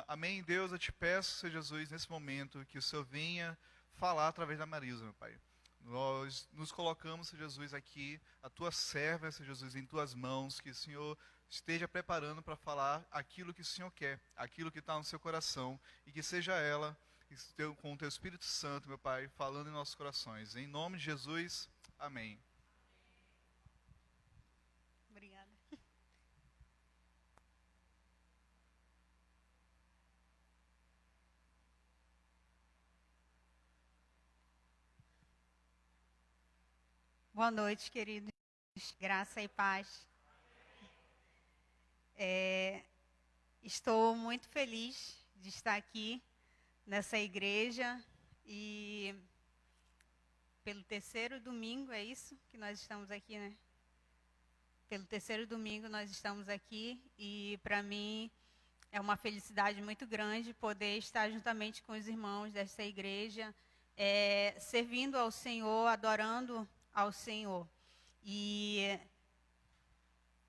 Amém, Deus, eu te peço, Senhor Jesus, nesse momento, que o Senhor venha falar através da Marilza, meu Pai. Nós nos colocamos, Senhor Jesus, aqui, a tua serva, Senhor Jesus, em tuas mãos, que o Senhor esteja preparando para falar aquilo que o Senhor quer, aquilo que está no seu coração, e que seja ela, com o teu Espírito Santo, meu Pai, falando em nossos corações. Em nome de Jesus, amém. Obrigada. Boa noite, queridos. Graça e paz. Estou muito feliz de estar aqui nessa igreja e pelo terceiro domingo, é isso que nós estamos aqui, né? Pelo terceiro domingo nós estamos aqui e para mim é uma felicidade muito grande poder estar juntamente com os irmãos dessa igreja, servindo ao Senhor, adorando ao Senhor. E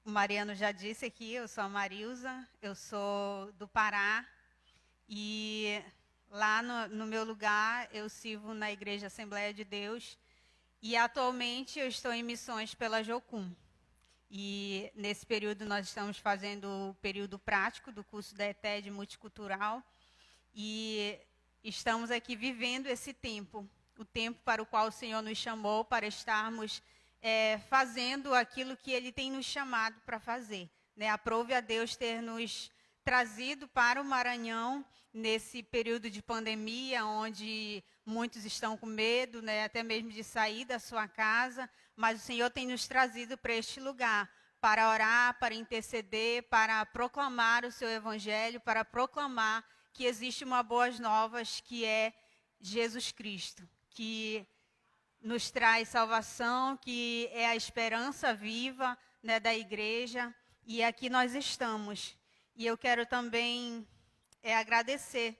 o Mariano já disse aqui, eu sou a Marilza, eu sou do Pará e lá no meu lugar eu sirvo na Igreja Assembleia de Deus e atualmente eu estou em missões pela Jocum. E nesse período nós estamos fazendo o período prático do curso da ETED Multicultural e estamos aqui vivendo esse tempo, o tempo para o qual o Senhor nos chamou para estarmos fazendo aquilo que Ele tem nos chamado para fazer. Né? Aprove a Deus ter nos trazido para o Maranhão nesse período de pandemia, onde muitos estão com medo, né, até mesmo de sair da sua casa, mas o Senhor tem nos trazido para este lugar, para orar, para interceder, para proclamar o seu evangelho, para proclamar que existe uma boas novas, que é Jesus Cristo, que nos traz salvação, que é a esperança viva, né, da igreja, e aqui nós estamos. E eu quero também agradecer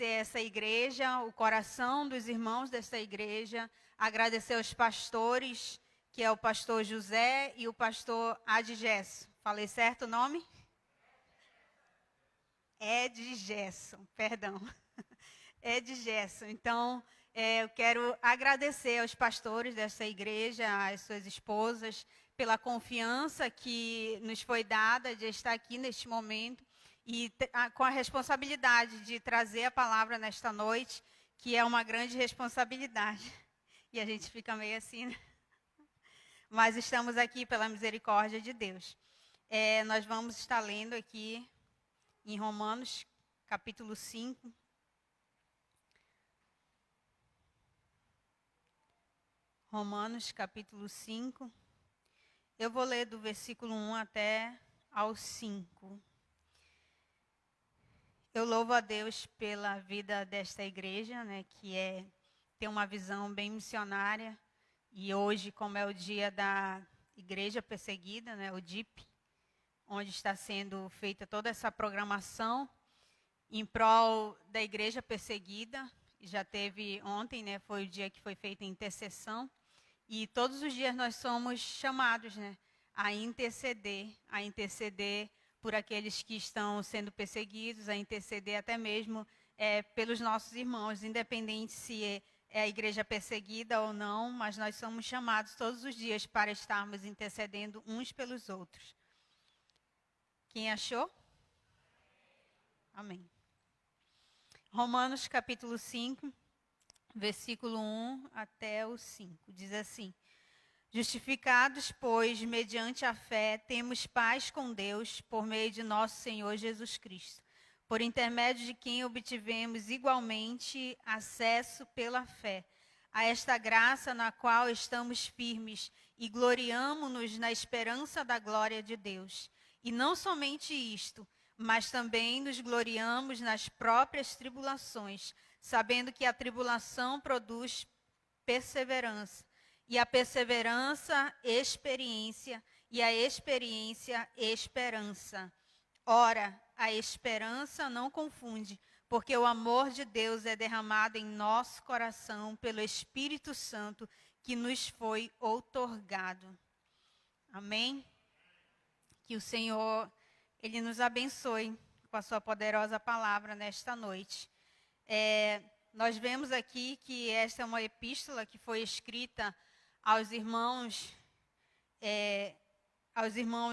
essa igreja, o coração dos irmãos dessa igreja, agradecer aos pastores, que é o pastor José e o pastor Adgesso. Falei certo o nome? Edgesso, perdão. Edgesso. Então, eu quero agradecer aos pastores dessa igreja, às suas esposas, pela confiança que nos foi dada de estar aqui neste momento e com a responsabilidade de trazer a palavra nesta noite, que é uma grande responsabilidade. E a gente fica meio assim, né? Mas estamos aqui pela misericórdia de Deus. Nós vamos estar lendo aqui em Romanos, capítulo 5. Romanos, capítulo 5. Eu vou ler do versículo 1 até ao 5. Eu louvo a Deus pela vida desta igreja, né, que tem uma visão bem missionária. E hoje, como é o dia da igreja perseguida, né, o DIP, onde está sendo feita toda essa programação em prol da igreja perseguida. Já teve ontem, né, foi o dia que foi feita a intercessão. E todos os dias nós somos chamados, né, a interceder por aqueles que estão sendo perseguidos, a interceder até mesmo pelos nossos irmãos, independente se é a igreja perseguida ou não, mas nós somos chamados todos os dias para estarmos intercedendo uns pelos outros. Quem achou? Amém. Romanos capítulo 5. Versículo 1 até o 5, diz assim: Justificados, pois, mediante a fé, temos paz com Deus, por meio de nosso Senhor Jesus Cristo, por intermédio de quem obtivemos igualmente acesso pela fé a esta graça na qual estamos firmes e gloriamo-nos na esperança da glória de Deus. E não somente isto, mas também nos gloriamos nas próprias tribulações, sabendo que a tribulação produz perseverança, e a perseverança, experiência, e a experiência, esperança. Ora, a esperança não confunde, porque o amor de Deus é derramado em nosso coração pelo Espírito Santo que nos foi outorgado. Amém? Que o Senhor, Ele nos abençoe com a sua poderosa palavra nesta noite. Nós vemos aqui que esta é uma epístola que foi escrita aos irmãos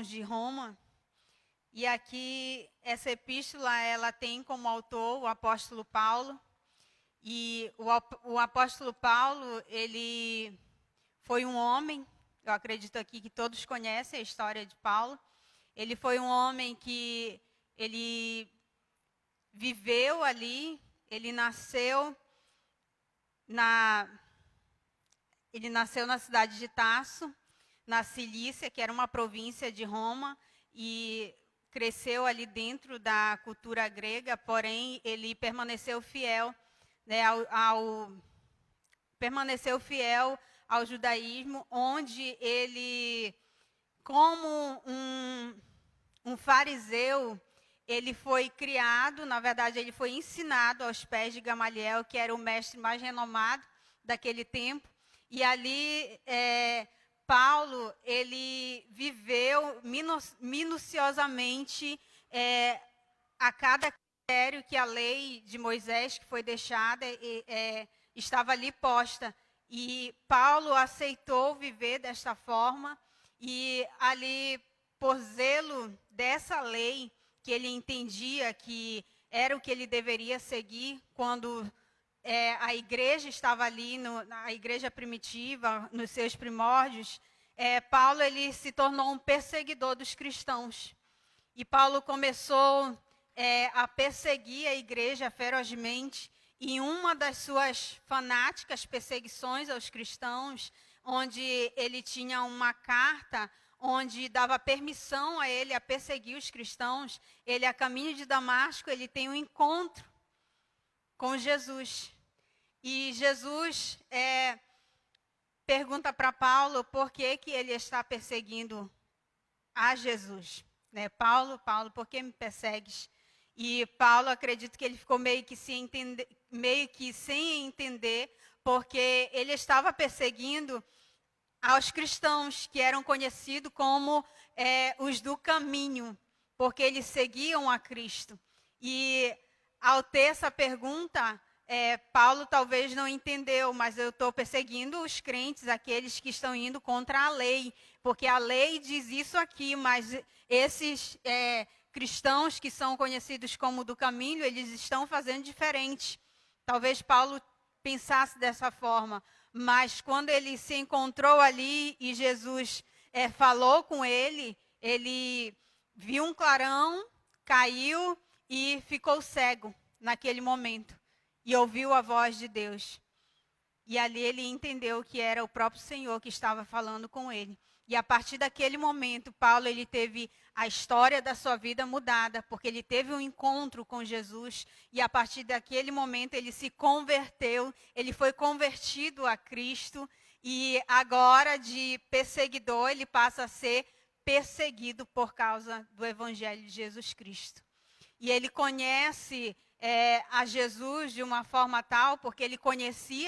de Roma. E aqui, essa epístola, ela tem como autor o apóstolo Paulo. E o apóstolo Paulo, ele foi um homem, eu acredito aqui que todos conhecem a história de Paulo. Ele foi um homem que ele viveu ali. Ele nasceu na cidade de Tarso, na Cilícia, que era uma província de Roma, e cresceu ali dentro da cultura grega, porém ele permaneceu fiel, né, ao judaísmo, onde ele, como um fariseu, ele foi criado, na verdade, ele foi ensinado aos pés de Gamaliel, que era o mestre mais renomado daquele tempo. E ali, Paulo, ele viveu minuciosamente a cada critério que a lei de Moisés, que foi deixada, estava ali posta. E Paulo aceitou viver desta forma, e ali, por zelo dessa lei, que ele entendia que era o que ele deveria seguir quando a igreja estava ali, a igreja primitiva, nos seus primórdios, Paulo ele se tornou um perseguidor dos cristãos. E Paulo começou a perseguir a igreja ferozmente. E uma das suas fanáticas perseguições aos cristãos, onde ele tinha uma carta onde dava permissão a ele a perseguir os cristãos, ele, a caminho de Damasco, ele tem um encontro com Jesus. E Jesus pergunta para Paulo por que ele está perseguindo a Jesus. Paulo, por que me persegues? E Paulo, acredito que ele ficou meio que sem entender, porque ele estava perseguindo aos cristãos que eram conhecidos como os do caminho, porque eles seguiam a Cristo. E ao ter essa pergunta, Paulo talvez não entendeu, mas eu estou perseguindo os crentes, aqueles que estão indo contra a lei, porque a lei diz isso aqui, mas esses cristãos que são conhecidos como do caminho, eles estão fazendo diferente. Talvez Paulo pensasse dessa forma, mas quando ele se encontrou ali e Jesus falou com ele, ele viu um clarão, caiu e ficou cego naquele momento. E ouviu a voz de Deus. E ali ele entendeu que era o próprio Senhor que estava falando com ele. E a partir daquele momento, Paulo ele teve a história da sua vida mudada, porque ele teve um encontro com Jesus. E a partir daquele momento ele se converteu, ele foi convertido a Cristo. E agora de perseguidor, ele passa a ser perseguido por causa do Evangelho de Jesus Cristo. E ele conhece a Jesus de uma forma tal, porque ele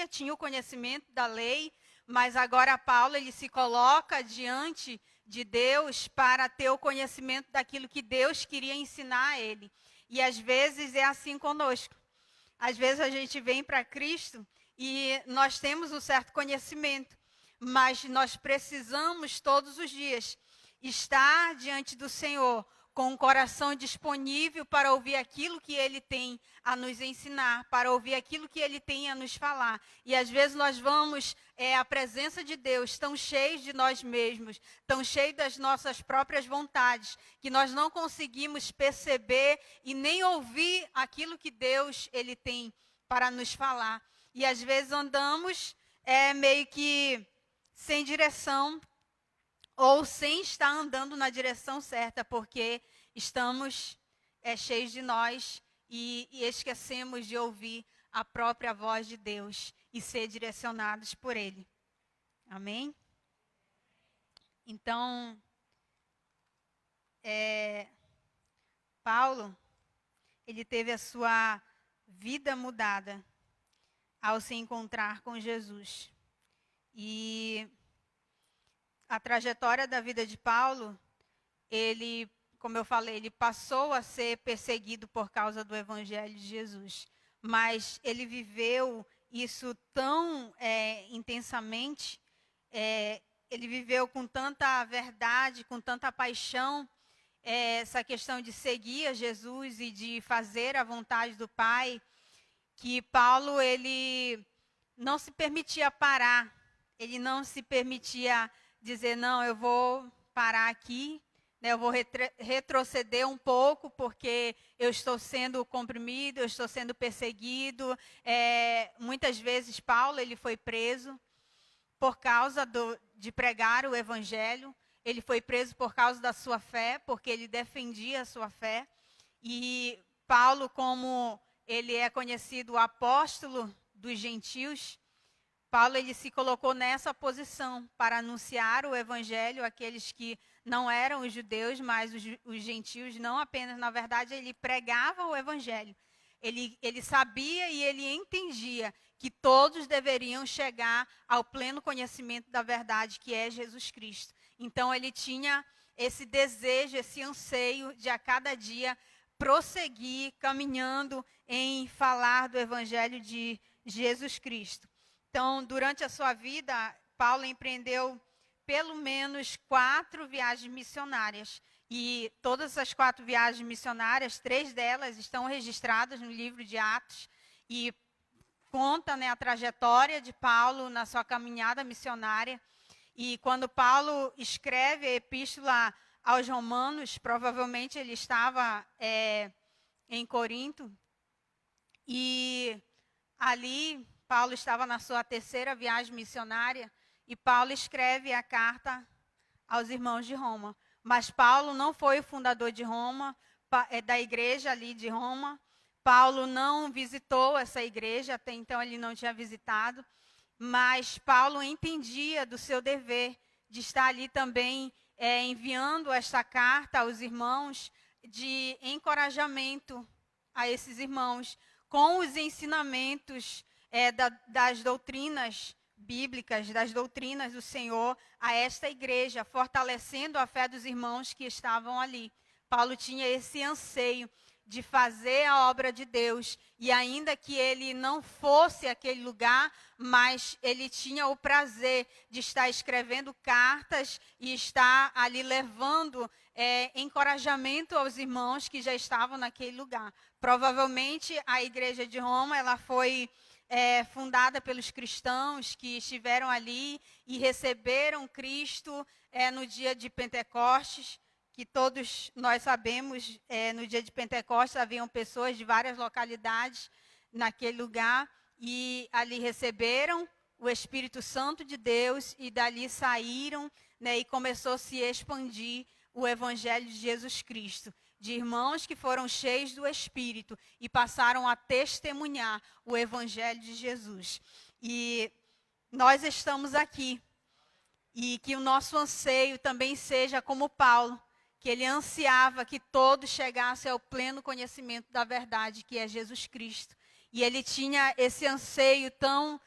tinha o conhecimento da lei, mas agora Paulo ele se coloca diante de Deus para ter o conhecimento daquilo que Deus queria ensinar a ele. E às vezes é assim conosco. Às vezes a gente vem para Cristo e nós temos um certo conhecimento, mas nós precisamos todos os dias estar diante do Senhor com o coração disponível para ouvir aquilo que Ele tem a nos ensinar, para ouvir aquilo que Ele tem a nos falar. E às vezes nós vamos à presença de Deus tão cheios de nós mesmos, tão cheios das nossas próprias vontades, que nós não conseguimos perceber e nem ouvir aquilo que Deus Ele tem para nos falar. E às vezes andamos meio que sem direção, ou sem estar andando na direção certa, porque estamos cheios de nós e esquecemos de ouvir a própria voz de Deus e ser direcionados por Ele. Amém? Então, Paulo, ele teve a sua vida mudada ao se encontrar com Jesus. E a trajetória da vida de Paulo, ele, como eu falei, ele passou a ser perseguido por causa do Evangelho de Jesus. Mas ele viveu isso tão intensamente, ele viveu com tanta verdade, com tanta paixão, essa questão de seguir a Jesus e de fazer a vontade do Pai, que Paulo, ele não se permitia parar, ele não se permitia dizer, não, eu vou parar aqui, eu vou retroceder um pouco, porque eu estou sendo comprimido, eu estou sendo perseguido. Muitas vezes Paulo ele foi preso por causa de pregar o Evangelho. Ele foi preso por causa da sua fé, porque ele defendia a sua fé. E Paulo, como ele é conhecido o apóstolo dos gentios, Paulo ele se colocou nessa posição para anunciar o Evangelho àqueles que não eram os judeus, mas os gentios. Não apenas, na verdade, ele pregava o Evangelho. Ele sabia e ele entendia que todos deveriam chegar ao pleno conhecimento da verdade, que é Jesus Cristo. Então, ele tinha esse desejo, esse anseio de a cada dia prosseguir caminhando em falar do Evangelho de Jesus Cristo. Então, durante a sua vida, Paulo empreendeu pelo menos 4 viagens missionárias. E todas essas 4 viagens missionárias, 3 delas estão registradas no livro de Atos. E conta, né, a trajetória de Paulo na sua caminhada missionária. E quando Paulo escreve a epístola aos Romanos, provavelmente ele estava em Corinto. E ali Paulo estava na sua terceira viagem missionária. E Paulo escreve a carta aos irmãos de Roma. Mas Paulo não foi o fundador de Roma, da igreja ali de Roma. Paulo não visitou essa igreja, até então ele não tinha visitado. Mas Paulo entendia do seu dever de estar ali também enviando esta carta aos irmãos de encorajamento a esses irmãos com os ensinamentos das doutrinas bíblicas, das doutrinas do Senhor a esta igreja, fortalecendo a fé dos irmãos que estavam ali. Paulo tinha esse anseio de fazer a obra de Deus, e ainda que ele não fosse aquele lugar, mas ele tinha o prazer de estar escrevendo cartas e estar ali levando encorajamento aos irmãos que já estavam naquele lugar. Provavelmente a igreja de Roma, ela foi fundada pelos cristãos que estiveram ali e receberam Cristo no dia de Pentecostes, que todos nós sabemos, no dia de Pentecostes haviam pessoas de várias localidades naquele lugar, e ali receberam o Espírito Santo de Deus, e dali saíram, né, e começou a se expandir o Evangelho de Jesus Cristo, de irmãos que foram cheios do Espírito e passaram a testemunhar o Evangelho de Jesus. E nós estamos aqui, e que o nosso anseio também seja como Paulo, que ele ansiava que todos chegassem ao pleno conhecimento da verdade, que é Jesus Cristo. E ele tinha esse anseio tão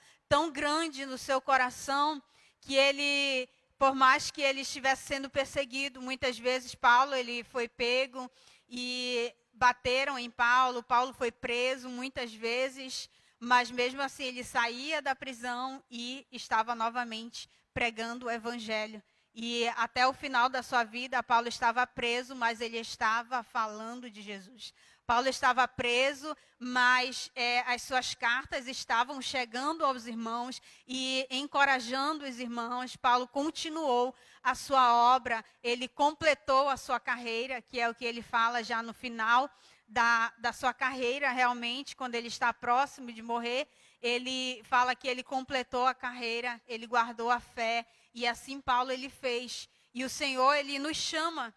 grande no seu coração, que ele, por mais que ele estivesse sendo perseguido, muitas vezes Paulo ele foi pego e bateram em Paulo, Paulo foi preso muitas vezes, mas mesmo assim ele saía da prisão e estava novamente pregando o Evangelho. E até o final da sua vida, Paulo estava preso, mas ele estava falando de Jesus. Paulo estava preso, mas as suas cartas estavam chegando aos irmãos e encorajando os irmãos. Paulo continuou a sua obra, ele completou a sua carreira, que é o que ele fala já no final da sua carreira, realmente, quando ele está próximo de morrer. Ele fala que ele completou a carreira, ele guardou a fé, e assim Paulo ele fez. E o Senhor, ele nos chama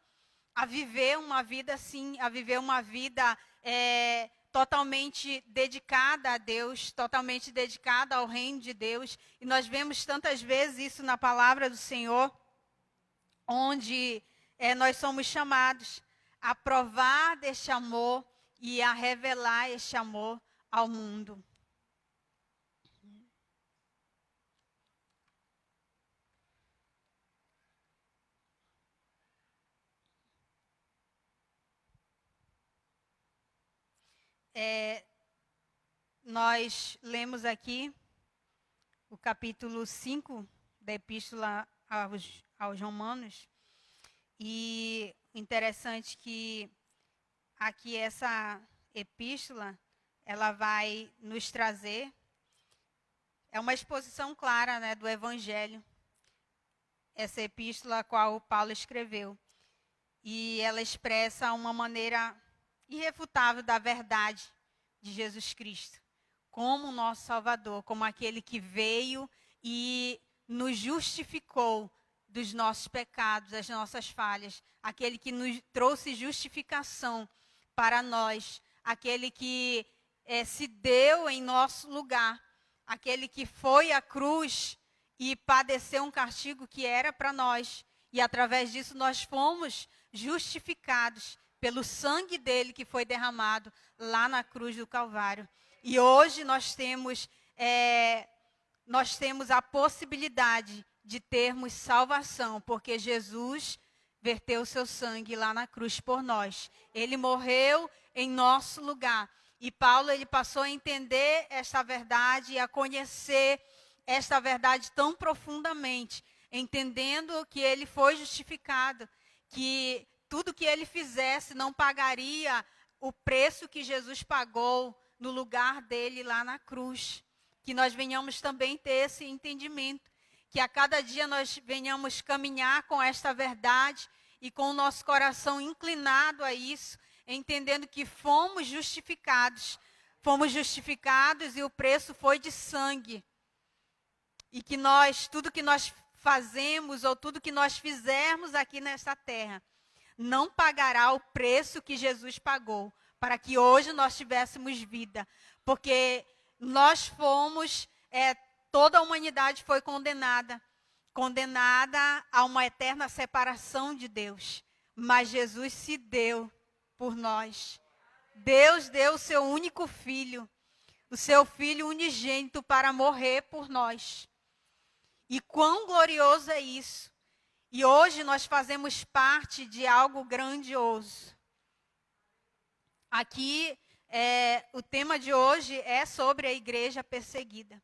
a viver uma vida assim, a viver uma vida totalmente dedicada a Deus, totalmente dedicada ao reino de Deus. E nós vemos tantas vezes isso na palavra do Senhor, onde nós somos chamados a provar deste amor e a revelar este amor ao mundo. Nós lemos aqui o capítulo 5 da Epístola aos Romanos, e interessante que aqui essa epístola, ela vai nos trazer, é uma exposição clara, né, do Evangelho, essa epístola a qual Paulo escreveu, e ela expressa uma maneira irrefutável da verdade de Jesus Cristo, como nosso Salvador, como aquele que veio e nos justificou dos nossos pecados, das nossas falhas, aquele que nos trouxe justificação para nós, aquele que se deu em nosso lugar, aquele que foi à cruz e padeceu um castigo que era para nós, e através disso nós fomos justificados pelo sangue dele que foi derramado lá na cruz do Calvário. E hoje nós temos a possibilidade de termos salvação, porque Jesus verteu o seu sangue lá na cruz por nós. Ele morreu em nosso lugar. E Paulo, ele passou a entender esta verdade e a conhecer esta verdade tão profundamente, entendendo que ele foi justificado, que tudo que ele fizesse não pagaria o preço que Jesus pagou no lugar dele lá na cruz. que nós venhamos também ter esse entendimento, que a cada dia nós venhamos caminhar com esta verdade e com o nosso coração inclinado a isso, entendendo que fomos justificados e o preço foi de sangue. E que tudo que nós fazemos ou tudo que nós fizermos aqui nesta terra, não pagará o preço que Jesus pagou, para que hoje nós tivéssemos vida. Porque nós toda a humanidade foi condenada a uma eterna separação de Deus. Mas Jesus se deu por nós. Deus deu o seu único filho, o seu filho unigênito, para morrer por nós. E quão glorioso é isso! E hoje nós fazemos parte de algo grandioso. Aqui, o tema de hoje é sobre a igreja perseguida.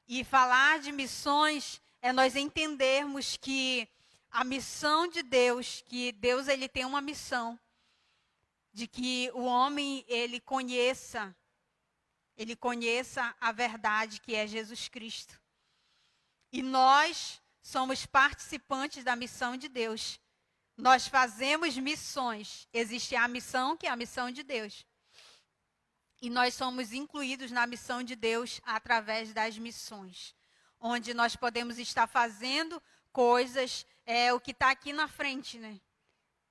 E falar de missões é nós entendermos que a missão de Deus, que Deus ele tem uma missão, de que o homem ele conheça a verdade que é Jesus Cristo. E nós somos participantes da missão de Deus. Nós fazemos missões. Existe a missão, que é a missão de Deus. E nós somos incluídos na missão de Deus através das missões. Onde nós podemos estar fazendo coisas, o que está aqui na frente, né?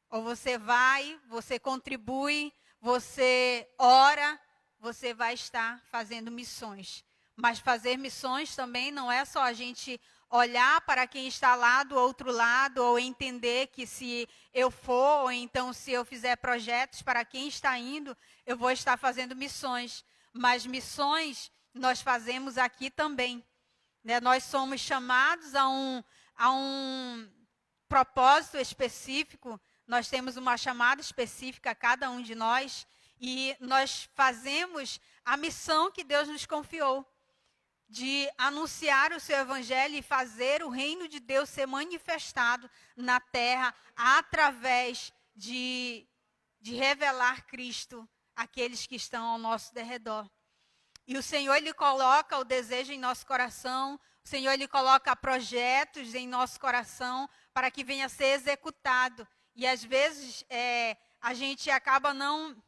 Ou você vai, você contribui, você ora, você vai estar fazendo missões. Mas fazer missões também não é só a gente olhar para quem está lá do outro lado, ou entender que se eu for, ou então se eu fizer projetos para quem está indo, eu vou estar fazendo missões. Mas missões nós fazemos aqui também. Né? Nós somos chamados a um propósito específico, nós temos uma chamada específica, cada um de nós, e nós fazemos a missão que Deus nos confiou, de anunciar o seu evangelho e fazer o reino de Deus ser manifestado na terra através de revelar Cristo àqueles que estão ao nosso derredor. E o Senhor, Ele coloca o desejo em nosso coração, o Senhor, Ele coloca projetos em nosso coração para que venha a ser executado. E às vezes a gente acaba não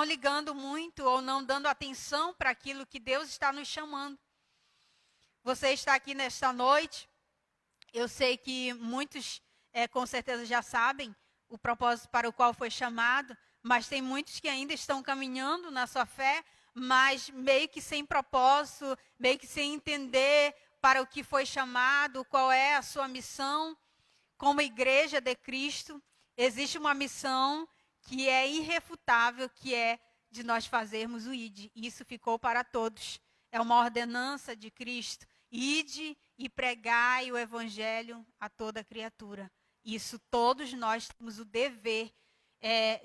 ligando muito ou não dando atenção para aquilo que Deus está nos chamando. Você está aqui nesta noite, eu sei que muitos com certeza já sabem o propósito para o qual foi chamado, mas tem muitos que ainda estão caminhando na sua fé, mas meio que sem propósito, meio que sem entender para o que foi chamado, qual é a sua missão. Como igreja de Cristo, existe uma missão que é irrefutável, que é de nós fazermos o ID. Isso ficou para todos. É uma ordenança de Cristo. Ide e pregai o evangelho a toda criatura. Isso todos nós temos o dever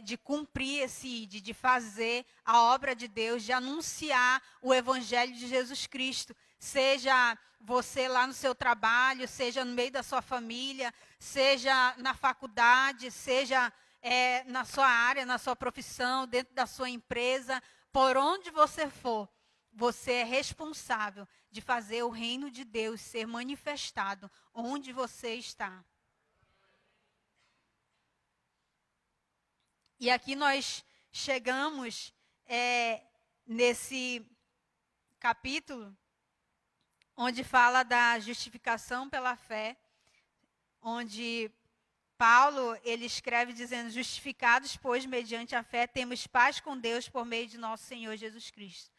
de cumprir esse ID, de fazer a obra de Deus, de anunciar o evangelho de Jesus Cristo. Seja você lá no seu trabalho, seja no meio da sua família, seja na faculdade, seja na sua área, na sua profissão, dentro da sua empresa, por onde você for, você é responsável de fazer o reino de Deus ser manifestado onde você está. E aqui nós chegamos nesse capítulo onde fala da justificação pela fé, onde Paulo, ele escreve dizendo: justificados, pois, mediante a fé, temos paz com Deus por meio de nosso Senhor Jesus Cristo.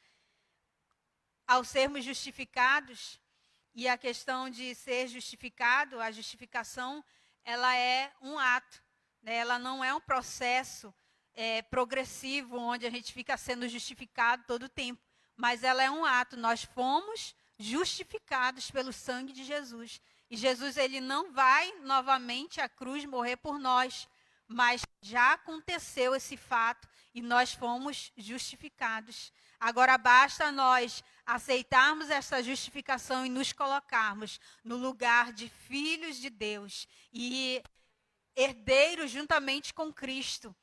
Ao sermos justificados, e a questão de ser justificado, a justificação, ela é um ato, né? Ela não é um processo progressivo, onde a gente fica sendo justificado todo o tempo, mas ela é um ato. Nós fomos justificados pelo sangue de Jesus. E Jesus, ele não vai novamente à cruz morrer por nós, mas já aconteceu esse fato e nós fomos justificados. Agora basta nós aceitarmos essa justificação e nos colocarmos no lugar de filhos de Deus e herdeiros juntamente com Cristo.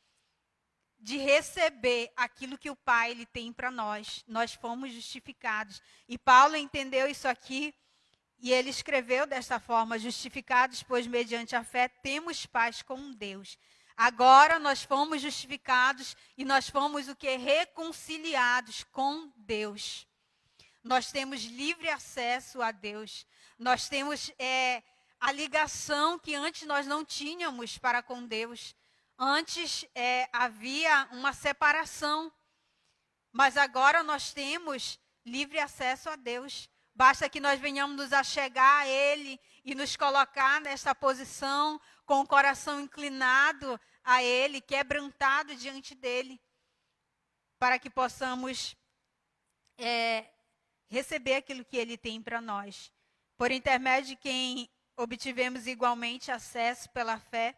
de receber aquilo que o Pai ele tem para nós. Nós fomos justificados. E Paulo entendeu isso aqui e ele escreveu desta forma: justificados, pois mediante a fé temos paz com Deus. Agora nós fomos justificados e nós fomos o que? Reconciliados com Deus. Nós temos livre acesso a Deus. Nós temos a ligação que antes nós não tínhamos para com Deus. Antes havia uma separação, mas agora nós temos livre acesso a Deus. Basta que nós venhamos nos achegar a Ele e nos colocar nessa posição com o coração inclinado a Ele, quebrantado diante dEle, para que possamos receber aquilo que Ele tem para nós. Por intermédio de quem obtivemos igualmente acesso pela fé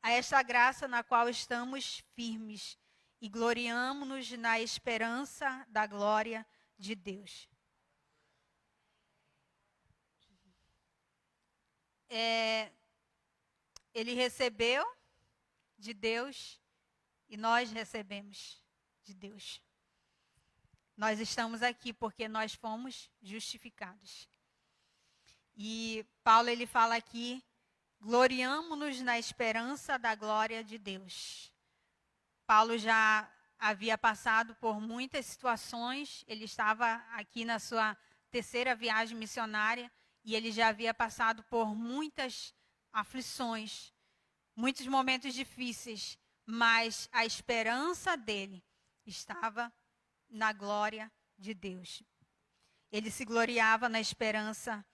a esta graça na qual estamos firmes e gloriamo-nos na esperança da glória de Deus. Ele recebeu de Deus e nós recebemos de Deus. Nós estamos aqui porque nós fomos justificados. E Paulo ele fala aqui: gloriamo-nos na esperança da glória de Deus. Paulo já havia passado por muitas situações, ele estava aqui na sua terceira viagem missionária e ele já havia passado por muitas aflições, muitos momentos difíceis, mas a esperança dele estava na glória de Deus. Ele se gloriava na esperança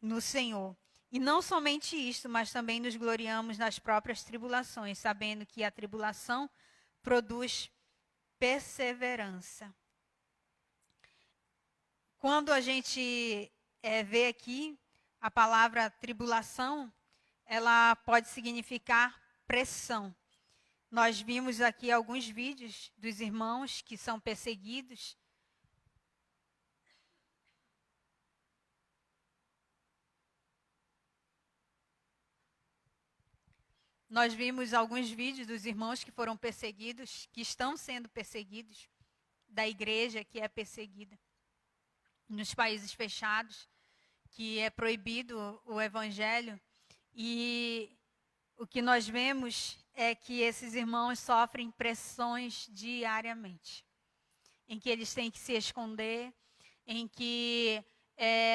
no Senhor. E não somente isto, mas também nos gloriamos nas próprias tribulações, sabendo que a tribulação produz perseverança. Quando a gente vê aqui a palavra tribulação, ela pode significar pressão. Nós vimos aqui alguns vídeos dos irmãos que são perseguidos. Nós vimos alguns vídeos dos irmãos que foram perseguidos, que estão sendo perseguidos, da igreja que é perseguida. Nos países fechados, que é proibido o evangelho. E o que nós vemos é que esses irmãos sofrem pressões diariamente, em que eles têm que se esconder, em que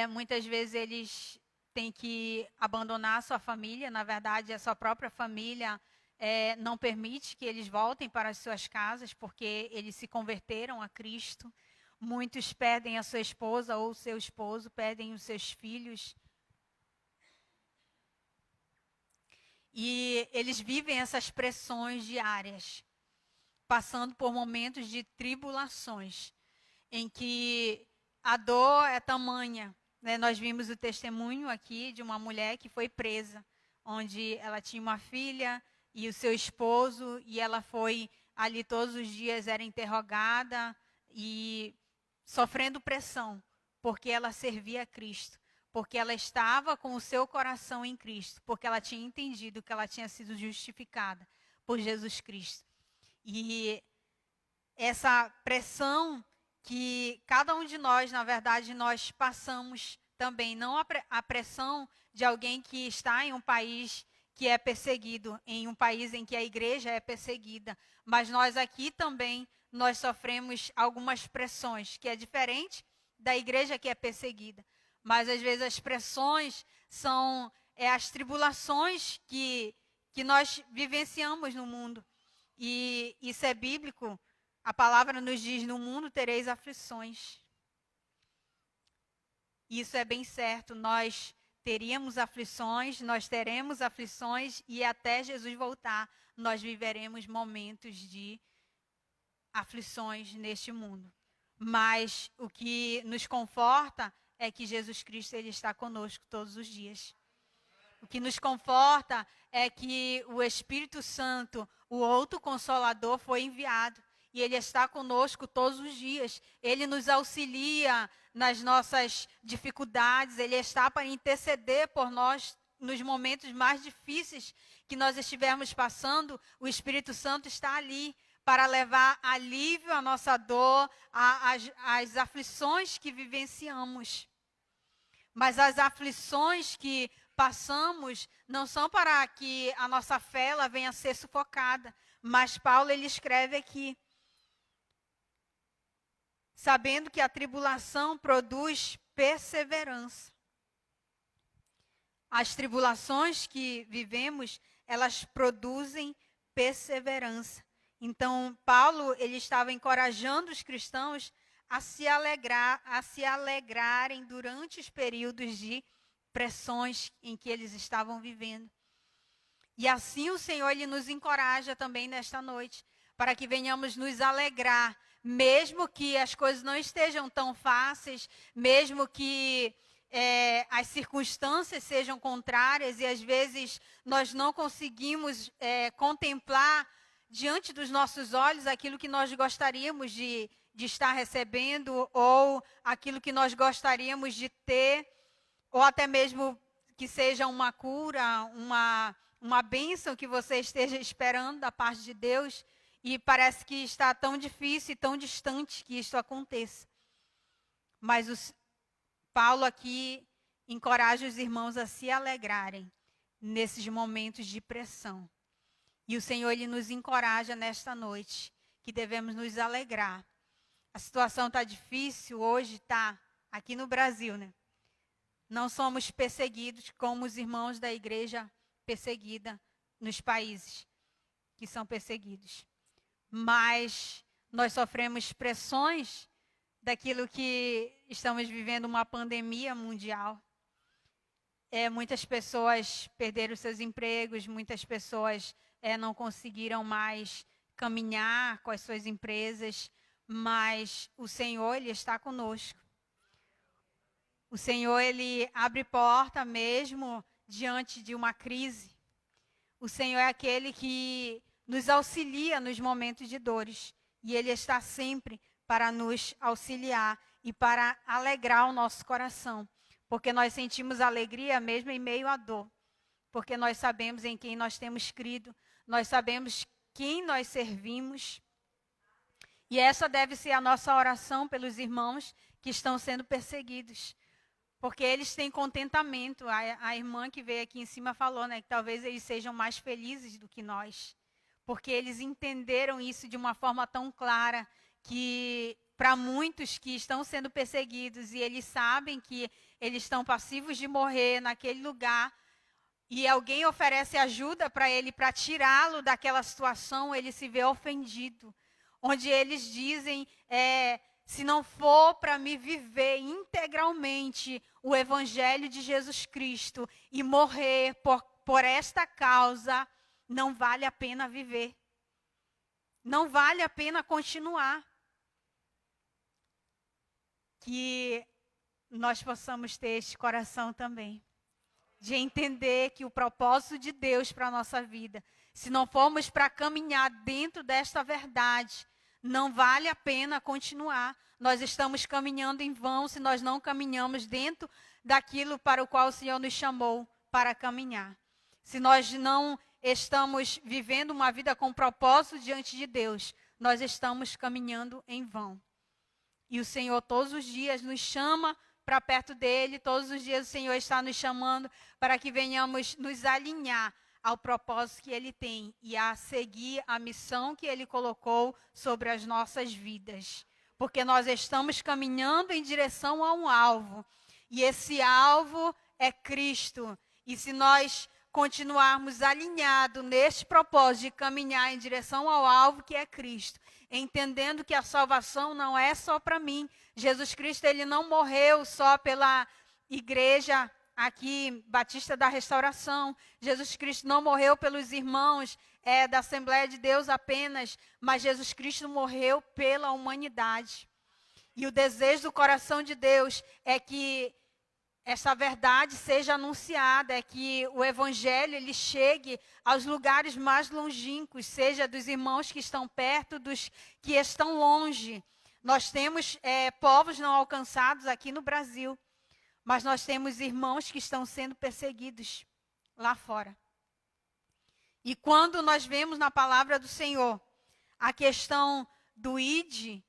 muitas vezes eles têm que abandonar a sua família. Na verdade, a sua própria família não permite que eles voltem para as suas casas, porque eles se converteram a Cristo. Muitos perdem a sua esposa ou o seu esposo, perdem os seus filhos. E eles vivem essas pressões diárias, passando por momentos de tribulações, em que a dor é tamanha. Nós vimos o testemunho aqui de uma mulher que foi presa, onde ela tinha uma filha e o seu esposo, e ela foi ali todos os dias, era interrogada e sofrendo pressão, porque ela servia a Cristo, porque ela estava com o seu coração em Cristo, porque ela tinha entendido que ela tinha sido justificada por Jesus Cristo. E essa pressão que cada um de nós, na verdade, nós passamos também, não a pressão de alguém que está em um país que é perseguido, em um país em que a igreja é perseguida, mas nós aqui também, nós sofremos algumas pressões, que é diferente da igreja que é perseguida. Mas às vezes as pressões são as tribulações que nós vivenciamos no mundo. E isso é bíblico. A palavra nos diz: no mundo tereis aflições. Isso é bem certo. Nós teríamos aflições, nós teremos aflições, e até Jesus voltar, nós viveremos momentos de aflições neste mundo. Mas o que nos conforta é que Jesus Cristo ele está conosco todos os dias. O que nos conforta é que o Espírito Santo, o outro Consolador, foi enviado. E Ele está conosco todos os dias. Ele nos auxilia nas nossas dificuldades. Ele está para interceder por nós nos momentos mais difíceis que nós estivermos passando, o Espírito Santo está ali para levar alívio à nossa dor, às aflições que vivenciamos. Mas as aflições que passamos não são para que a nossa fé ela venha a ser sufocada. Mas Paulo ele escreve aqui, sabendo que a tribulação produz perseverança. As tribulações que vivemos, elas produzem perseverança. Então, Paulo, ele estava encorajando os cristãos a se alegrarem durante os períodos de pressões em que eles estavam vivendo. E assim o Senhor, ele nos encoraja também nesta noite, para que venhamos nos alegrar, mesmo que as coisas não estejam tão fáceis, mesmo que as circunstâncias sejam contrárias e às vezes nós não conseguimos contemplar diante dos nossos olhos aquilo que nós gostaríamos de estar recebendo, ou aquilo que nós gostaríamos de ter, ou até mesmo que seja uma cura, uma bênção que você esteja esperando da parte de Deus, e parece que está tão difícil e tão distante que isso aconteça. Mas Paulo aqui encoraja os irmãos a se alegrarem nesses momentos de pressão. E o Senhor, ele nos encoraja nesta noite, que devemos nos alegrar. A situação está difícil hoje, está aqui no Brasil, né? Não somos perseguidos como os irmãos da igreja perseguida nos países que são perseguidos. Mas nós sofremos pressões daquilo que estamos vivendo, uma pandemia mundial. Muitas pessoas perderam seus empregos, muitas pessoas não conseguiram mais caminhar com as suas empresas, mas o Senhor, ele está conosco. O Senhor, ele abre porta mesmo diante de uma crise. O Senhor é aquele que nos auxilia nos momentos de dores, e ele está sempre para nos auxiliar e para alegrar o nosso coração, porque nós sentimos alegria mesmo em meio à dor, porque nós sabemos em quem nós temos crido, nós sabemos quem nós servimos, e essa deve ser a nossa oração pelos irmãos que estão sendo perseguidos, porque eles têm contentamento. A irmã que veio aqui em cima falou, né, que talvez eles sejam mais felizes do que nós, porque eles entenderam isso de uma forma tão clara, que para muitos que estão sendo perseguidos e eles sabem que eles estão passivos de morrer naquele lugar, e alguém oferece ajuda para ele, para tirá-lo daquela situação, ele se vê ofendido. Onde eles dizem, se não for para me viver integralmente o Evangelho de Jesus Cristo e morrer por esta causa, não vale a pena viver. Não vale a pena continuar. Que nós possamos ter este coração também, de entender que o propósito de Deus para a nossa vida, se não formos para caminhar dentro desta verdade, não vale a pena continuar. Nós estamos caminhando em vão se nós não caminhamos dentro daquilo para o qual o Senhor nos chamou para caminhar. Se nós não estamos vivendo uma vida com propósito diante de Deus, nós estamos caminhando em vão. E o Senhor todos os dias nos chama para perto dele, todos os dias o Senhor está nos chamando para que venhamos nos alinhar ao propósito que ele tem e a seguir a missão que ele colocou sobre as nossas vidas. Porque nós estamos caminhando em direção a um alvo, e esse alvo é Cristo. E se nós continuarmos alinhados neste propósito de caminhar em direção ao alvo que é Cristo, entendendo que a salvação não é só para mim. Jesus Cristo, ele não morreu só pela igreja aqui, Batista da Restauração. Jesus Cristo não morreu pelos irmãos da Assembleia de Deus apenas, mas Jesus Cristo morreu pela humanidade. E o desejo do coração de Deus é que essa verdade seja anunciada, é que o Evangelho ele chegue aos lugares mais longínquos, seja dos irmãos que estão perto, dos que estão longe. Nós temos povos não alcançados aqui no Brasil, mas nós temos irmãos que estão sendo perseguidos lá fora. E quando nós vemos na palavra do Senhor a questão do id,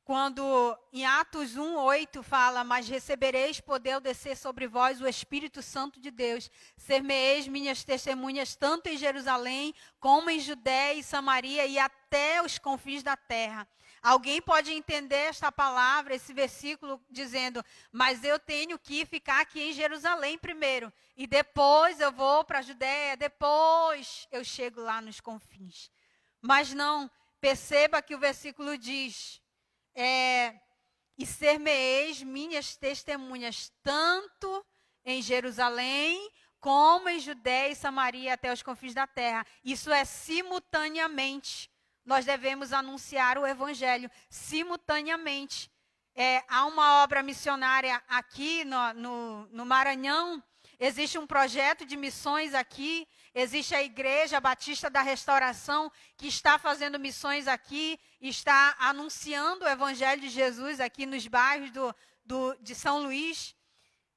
quando em Atos 1:8 fala, mas recebereis poder ao descer sobre vós o Espírito Santo de Deus, ser-me-eis minhas testemunhas tanto em Jerusalém, como em Judéia e Samaria e até os confins da terra. Alguém pode entender esta palavra, esse versículo, dizendo, mas eu tenho que ficar aqui em Jerusalém primeiro, e depois eu vou para a Judéia, depois eu chego lá nos confins. Mas não, perceba que o versículo diz, e ser-me-eis minhas testemunhas, tanto em Jerusalém, como em Judéia e Samaria, até os confins da terra. Isso é simultaneamente. Nós devemos anunciar o simultaneamente. Há uma obra missionária aqui no Maranhão, existe um projeto de missões aqui, existe a Igreja Batista da Restauração, que está fazendo missões aqui, está anunciando o Evangelho de Jesus aqui nos bairros de São Luís,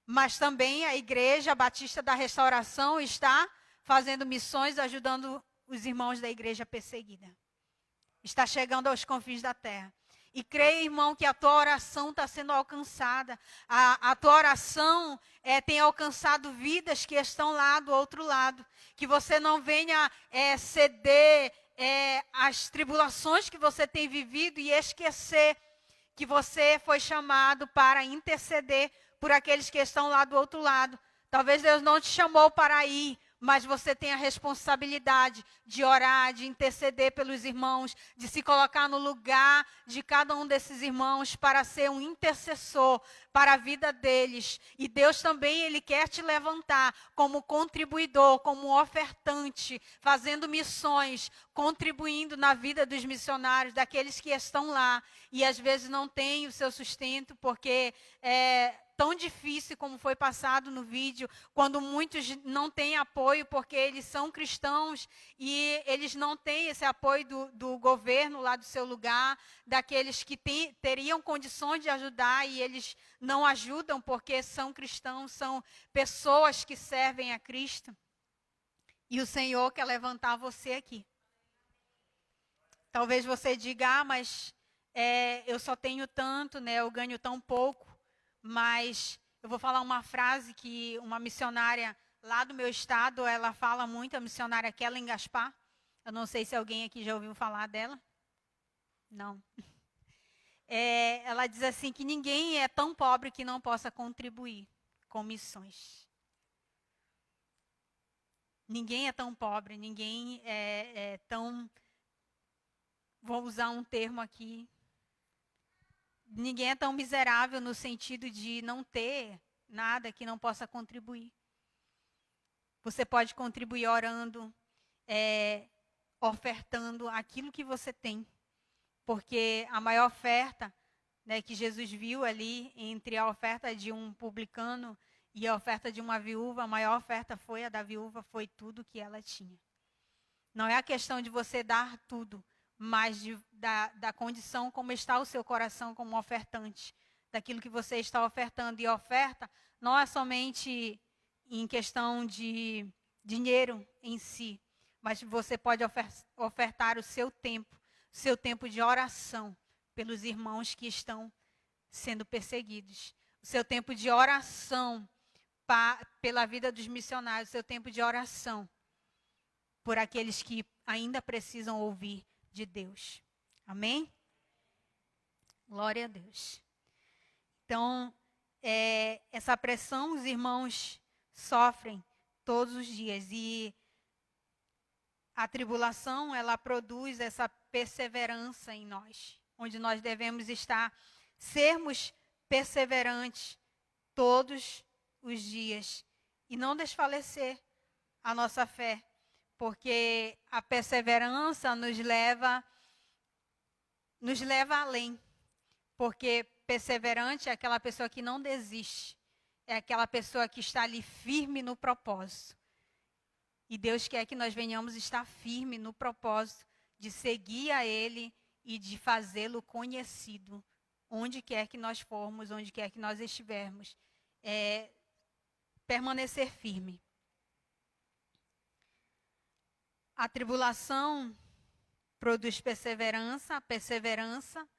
mas também a Igreja Batista da Restauração está fazendo missões, ajudando os irmãos da igreja perseguida. Está chegando aos confins da terra. E creia, irmão, que a tua oração está sendo alcançada. A tua oração tem alcançado vidas que estão lá do outro lado. Que você não venha ceder às tribulações que você tem vivido e esquecer que você foi chamado para interceder por aqueles que estão lá do outro lado. Talvez Deus não te chamou para ir, mas você tem a responsabilidade de orar, de interceder pelos irmãos, de se colocar no lugar de cada um desses irmãos para ser um intercessor para a vida deles. E Deus também, Ele quer te levantar como contribuidor, como ofertante, fazendo missões, contribuindo na vida dos missionários, daqueles que estão lá e às vezes não têm o seu sustento, porque tão difícil como foi passado no vídeo, quando muitos não têm apoio porque eles são cristãos e eles não têm esse apoio do governo lá do seu lugar, daqueles que teriam condições de ajudar e eles não ajudam porque são cristãos, são pessoas que servem a Cristo. E o Senhor quer levantar você aqui. Talvez você diga, mas eu só tenho tanto, né? Eu ganho tão pouco. Mas eu vou falar uma frase que uma missionária lá do meu estado, ela fala muito, a missionária Kellen Gaspar. Eu não sei se alguém aqui já ouviu falar dela. Não. Ela diz assim que ninguém é tão pobre que não possa contribuir com missões. Ninguém é tão pobre, ninguém é tão... Vou usar um termo aqui. Ninguém é tão miserável no sentido de não ter nada que não possa contribuir. Você pode contribuir orando, ofertando aquilo que você tem. Porque a maior oferta, né, que Jesus viu ali entre a oferta de um publicano e a oferta de uma viúva, a maior oferta foi a da viúva, foi tudo que ela tinha. Não é a questão de você dar tudo, mas da condição como está o seu coração como ofertante, daquilo que você está ofertando. E oferta não é somente em questão de dinheiro em si, mas você pode ofertar o seu tempo de oração pelos irmãos que estão sendo perseguidos, o seu tempo de oração pela vida dos missionários, o seu tempo de oração por aqueles que ainda precisam ouvir de Deus. Amém? Glória a Deus. Então, essa pressão os irmãos sofrem todos os dias e a tribulação, ela produz essa perseverança em nós, onde nós devemos sermos perseverantes todos os dias e não desfalecer a nossa fé. Porque a perseverança nos leva além. Porque perseverante é aquela pessoa que não desiste. É aquela pessoa que está ali firme no propósito. E Deus quer que nós venhamos estar firme no propósito de seguir a Ele e de fazê-lo conhecido. Onde quer que nós formos, onde quer que nós estivermos. Permanecer firme. A tribulação produz perseverança, a perseverança,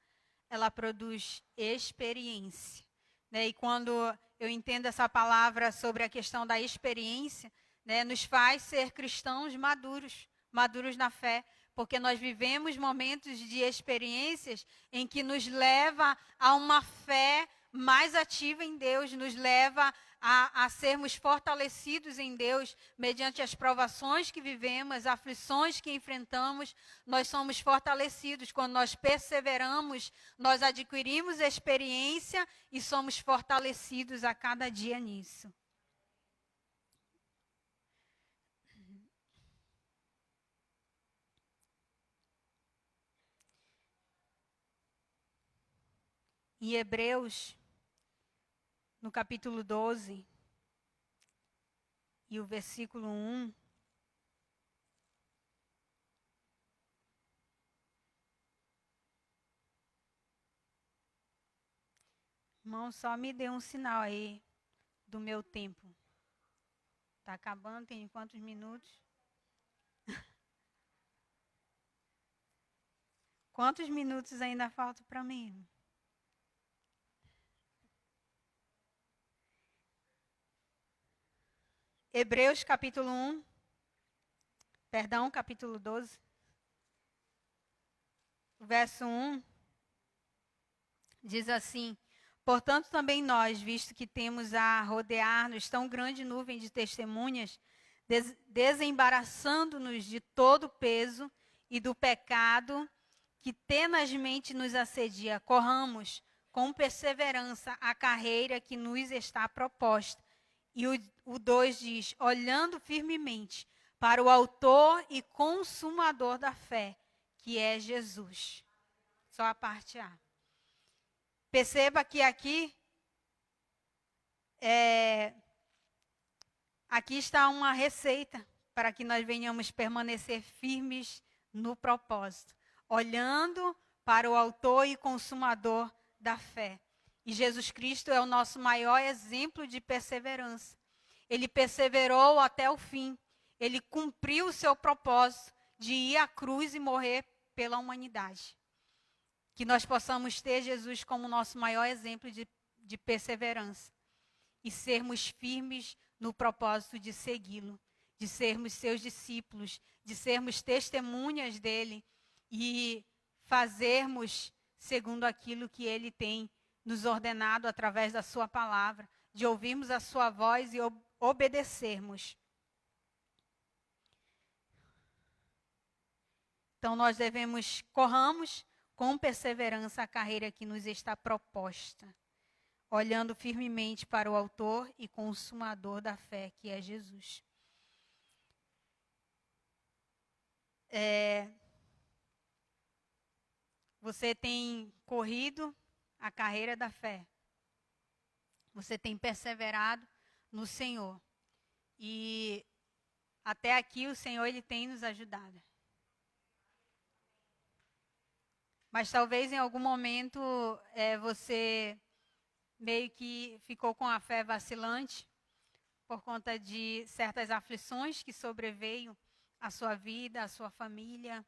ela produz experiência. Né? E quando eu entendo essa palavra sobre a questão da experiência, né, nos faz ser cristãos maduros, maduros na fé, porque nós vivemos momentos de experiências em que nos leva a uma fé mais ativa em Deus, nos leva a sermos fortalecidos em Deus, mediante as provações que vivemos, as aflições que enfrentamos, nós somos fortalecidos. Quando nós perseveramos, nós adquirimos experiência e somos fortalecidos a cada dia nisso. Em Hebreus, no capítulo 12, e o versículo 1, irmão, só me dê um sinal aí do meu tempo. Está acabando, tem quantos minutos? Quantos minutos ainda faltam para mim? Hebreus capítulo 12, verso 1, diz assim: portanto também nós, visto que temos a rodear-nos tão grande nuvem de testemunhas, desembaraçando-nos de todo o peso e do pecado que tenazmente nos assedia, corramos com perseverança a carreira que nos está proposta. E o 2 diz, olhando firmemente para o autor e consumador da fé, que é Jesus. Só a parte A. Perceba que aqui está uma receita para que nós venhamos permanecer firmes no propósito. Olhando para o autor e consumador da fé. E Jesus Cristo é o nosso maior exemplo de perseverança. Ele perseverou até o fim. Ele cumpriu o seu propósito de ir à cruz e morrer pela humanidade. Que nós possamos ter Jesus como nosso maior exemplo de perseverança. E sermos firmes no propósito de segui-lo. De sermos seus discípulos. De sermos testemunhas dele. E fazermos segundo aquilo que ele tem nos ordenado através da sua palavra, de ouvirmos a sua voz e obedecermos. Então nós corramos com perseverança a carreira que nos está proposta, olhando firmemente para o autor e consumador da fé, que é Jesus. Você tem corrido a carreira da fé. Você tem perseverado no Senhor. E até aqui o Senhor ele tem nos ajudado. Mas talvez em algum momento você meio que ficou com a fé vacilante por conta de certas aflições que sobreveio à sua vida, à sua família.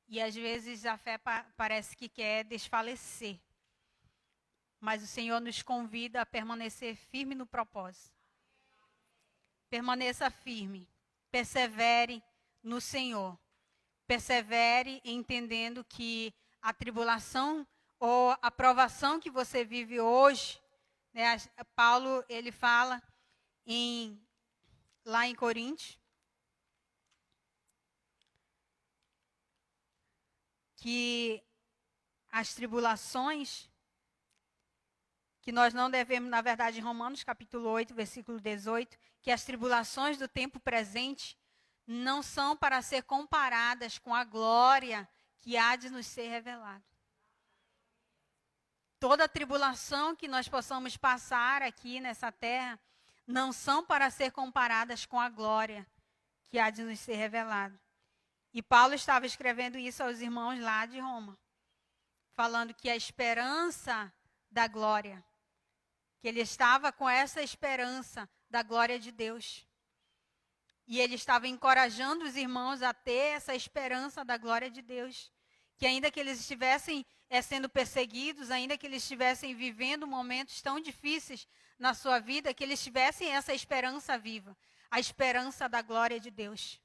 E às vezes a fé parece que quer desfalecer. Mas o Senhor nos convida a permanecer firme no propósito. Permaneça firme. Persevere no Senhor. Persevere entendendo que a tribulação ou a provação que você vive hoje, né, Paulo ele fala lá em Coríntios, que as tribulações, que nós não devemos, na verdade, em Romanos capítulo 8, versículo 18, que as tribulações do tempo presente não são para ser comparadas com a glória que há de nos ser revelada. Toda tribulação que nós possamos passar aqui nessa terra, não são para ser comparadas com a glória que há de nos ser revelada. E Paulo estava escrevendo isso aos irmãos lá de Roma, falando que a esperança da glória, que ele estava com essa esperança da glória de Deus. E ele estava encorajando os irmãos a ter essa esperança da glória de Deus. Que ainda que eles estivessem sendo perseguidos, ainda que eles estivessem vivendo momentos tão difíceis na sua vida, que eles tivessem essa esperança viva, a esperança da glória de Deus.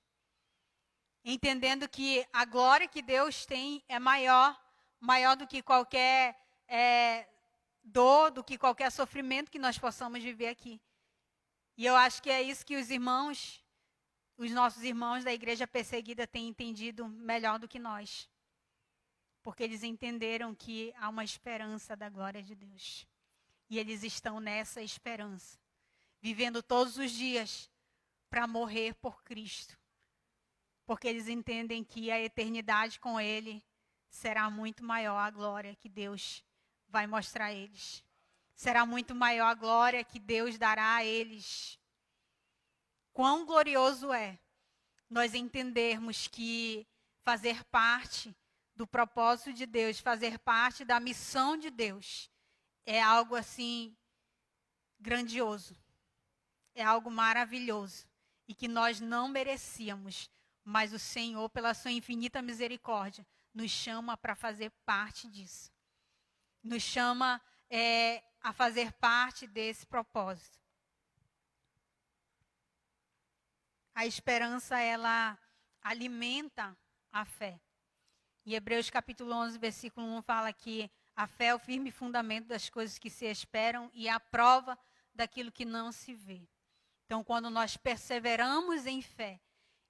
Entendendo que a glória que Deus tem é maior do que qualquer dor, do que qualquer sofrimento que nós possamos viver aqui. E eu acho que é isso que os nossos irmãos da igreja perseguida têm entendido melhor do que nós. Porque eles entenderam que há uma esperança da glória de Deus. E eles estão nessa esperança, vivendo todos os dias para morrer por Cristo. Porque eles entendem que a eternidade com Ele será muito maior a glória que Deus vai mostrar a eles. Será muito maior a glória que Deus dará a eles. Quão glorioso é nós entendermos que fazer parte do propósito de Deus, fazer parte da missão de Deus, é algo assim grandioso. É algo maravilhoso. E que nós não merecíamos, mas o Senhor, pela sua infinita misericórdia, nos chama para fazer parte disso. Nos chama a fazer parte desse propósito. A esperança, ela alimenta a fé. Em Hebreus capítulo 11, versículo 1, fala que a fé é o firme fundamento das coisas que se esperam e a prova daquilo que não se vê. Então, quando nós perseveramos em fé,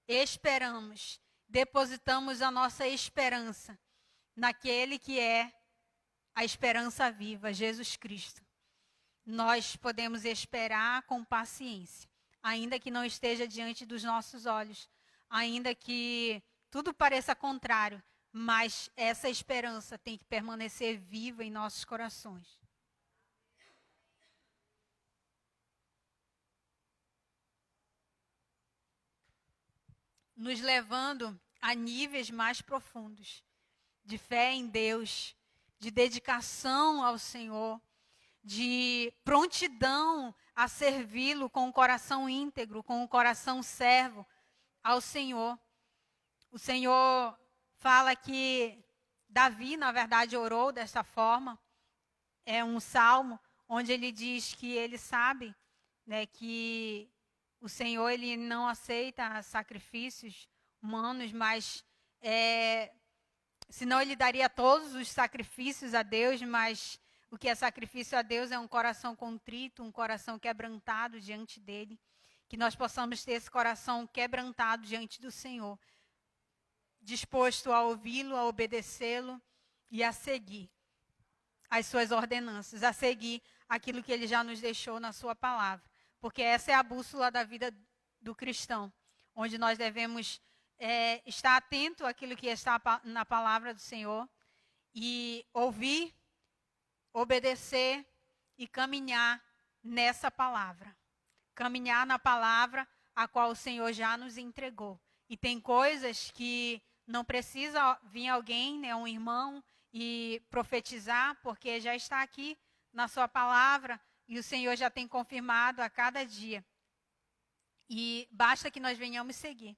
esperamos, depositamos a nossa esperança naquele que é a esperança viva, Jesus Cristo. Nós podemos esperar com paciência, ainda que não esteja diante dos nossos olhos, ainda que tudo pareça contrário, mas essa esperança tem que permanecer viva em nossos corações. Nos levando a níveis mais profundos de fé em Deus, de dedicação ao Senhor, de prontidão a servi-lo com o coração íntegro, com o coração servo ao Senhor. O Senhor fala que Davi, na verdade, orou dessa forma. É um salmo onde ele diz que ele sabe, né, que o Senhor ele não aceita sacrifícios humanos, mas senão ele daria todos os sacrifícios a Deus, mas o que é sacrifício a Deus é um coração contrito, um coração quebrantado diante dele. Que nós possamos ter esse coração quebrantado diante do Senhor, disposto a ouvi-lo, a obedecê-lo e a seguir as suas ordenanças, a seguir aquilo que ele já nos deixou na sua palavra. Porque essa é a bússola da vida do cristão, onde nós devemos estar atento àquilo que está na palavra do Senhor e ouvir, obedecer e caminhar nessa palavra. Caminhar na palavra a qual o Senhor já nos entregou. E tem coisas que não precisa vir alguém, né, um irmão, e profetizar, porque já está aqui na sua palavra e o Senhor já tem confirmado a cada dia. E basta que nós venhamos seguir.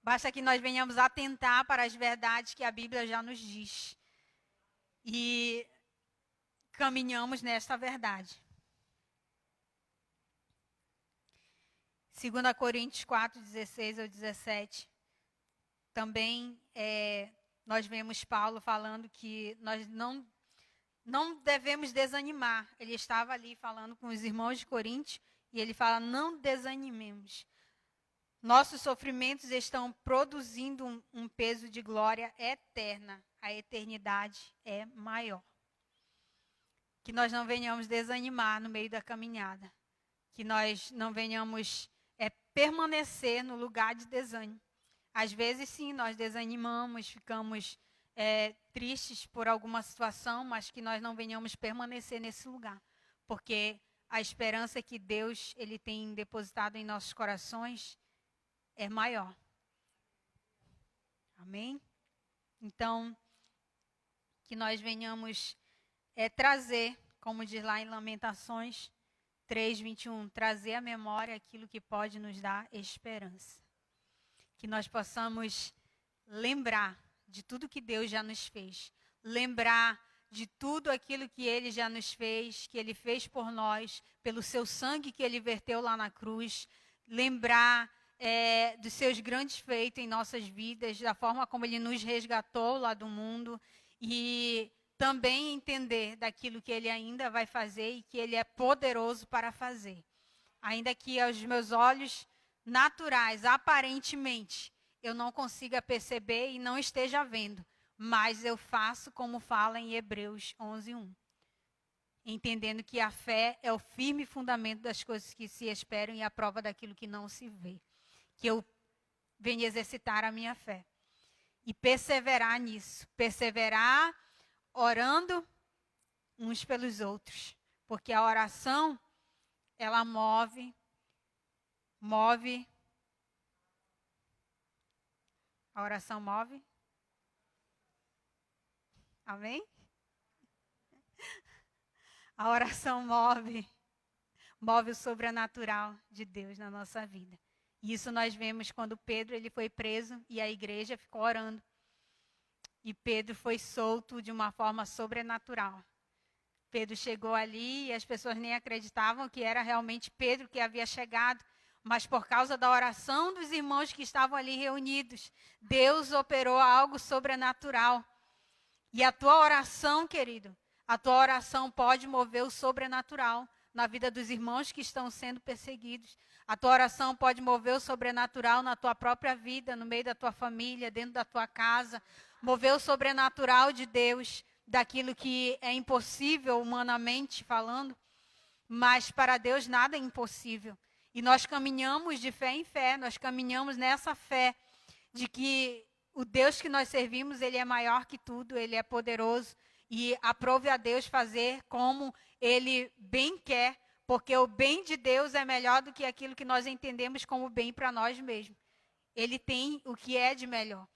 Basta que nós venhamos atentar para as verdades que a Bíblia já nos diz. E caminhamos nesta verdade. 2 Coríntios 4, 16 ao 17. Também nós vemos Paulo falando que nós não devemos desanimar. Ele estava ali falando com os irmãos de Corinto e ele fala, não desanimemos. Nossos sofrimentos estão produzindo um peso de glória eterna. A eternidade é maior. Que nós não venhamos desanimar no meio da caminhada. Que nós não venhamos permanecer no lugar de desânimo. Às vezes, sim, nós desanimamos, ficamos tristes por alguma situação, mas que nós não venhamos permanecer nesse lugar. Porque a esperança que Deus ele tem depositado em nossos corações é maior. Amém? Então, que nós venhamos trazer, como diz lá em Lamentações 3:21, trazer à memória aquilo que pode nos dar esperança. que nós possamos lembrar de tudo que Deus já nos fez. Lembrar de tudo aquilo que Ele já nos fez, que Ele fez por nós, pelo seu sangue que Ele verteu lá na cruz. Lembrar dos seus grandes feitos em nossas vidas, da forma como Ele nos resgatou lá do mundo. E também entender daquilo que Ele ainda vai fazer e que Ele é poderoso para fazer. Ainda que aos meus olhos naturais, aparentemente, eu não consiga perceber e não esteja vendo, mas eu faço como fala em Hebreus 11:1. Entendendo que a fé é o firme fundamento das coisas que se esperam e a prova daquilo que não se vê. Que eu venha exercitar a minha fé. E perseverar nisso. Perseverar orando uns pelos outros. Porque a oração, ela move. A oração move. Amém? A oração move o sobrenatural de Deus na nossa vida. E isso nós vemos quando Pedro ele foi preso e a igreja ficou orando. E Pedro foi solto de uma forma sobrenatural. Pedro chegou ali e as pessoas nem acreditavam que era realmente Pedro que havia chegado. Mas por causa da oração dos irmãos que estavam ali reunidos, Deus operou algo sobrenatural. E a tua oração, querido, a tua oração pode mover o sobrenatural na vida dos irmãos que estão sendo perseguidos. A tua oração pode mover o sobrenatural na tua própria vida, no meio da tua família, dentro da tua casa. Mover o sobrenatural de Deus, daquilo que é impossível humanamente falando. Mas para Deus nada é impossível. E nós caminhamos de fé em fé, nós caminhamos nessa fé de que o Deus que nós servimos, Ele é maior que tudo, Ele é poderoso. E aprove a Deus fazer como Ele bem quer, porque o bem de Deus é melhor do que aquilo que nós entendemos como bem para nós mesmos. Ele tem o que é de melhor.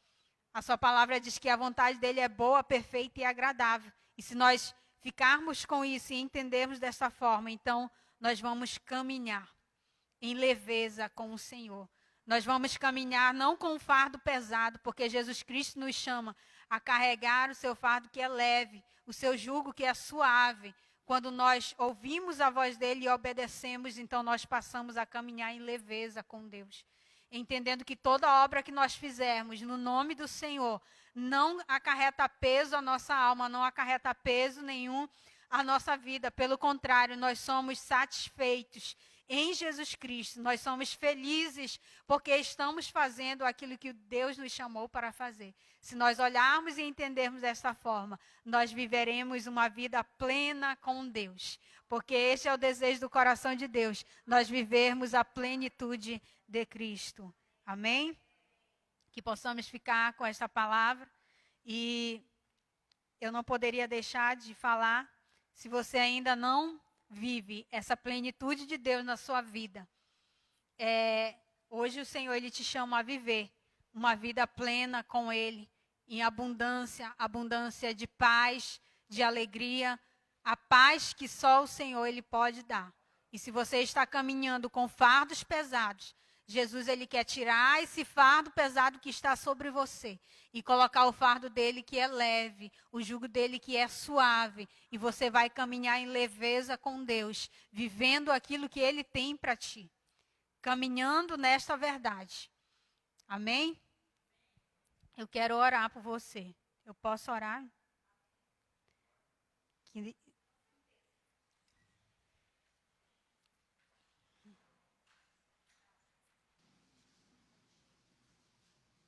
A sua palavra diz que a vontade dEle é boa, perfeita e agradável. E se nós ficarmos com isso e entendermos dessa forma, então nós vamos caminhar em leveza com o Senhor. Nós vamos caminhar não com um fardo pesado, porque Jesus Cristo nos chama a carregar o seu fardo que é leve, o seu jugo que é suave. Quando nós ouvimos a voz dele e obedecemos, então nós passamos a caminhar em leveza com Deus. Entendendo que toda obra que nós fizermos no nome do Senhor não acarreta peso à nossa alma, não acarreta peso nenhum à nossa vida. Pelo contrário, nós somos satisfeitos em Jesus Cristo. Nós somos felizes porque estamos fazendo aquilo que Deus nos chamou para fazer. Se nós olharmos e entendermos dessa forma, nós viveremos uma vida plena com Deus. Porque este é o desejo do coração de Deus, nós vivermos a plenitude de Cristo. Amém? Que possamos ficar com esta palavra. E eu não poderia deixar de falar, se você ainda não vive essa plenitude de Deus na sua vida. Hoje o Senhor Ele te chama a viver uma vida plena com Ele, em abundância, abundância de paz, de alegria, a paz que só o Senhor Ele pode dar. E se você está caminhando com fardos pesados, Jesus Ele quer tirar esse fardo pesado que está sobre você e colocar o fardo dele que é leve, o jugo dele que é suave. E você vai caminhar em leveza com Deus, vivendo aquilo que Ele tem para ti. Caminhando nesta verdade. Amém? Eu quero orar por você. Eu posso orar?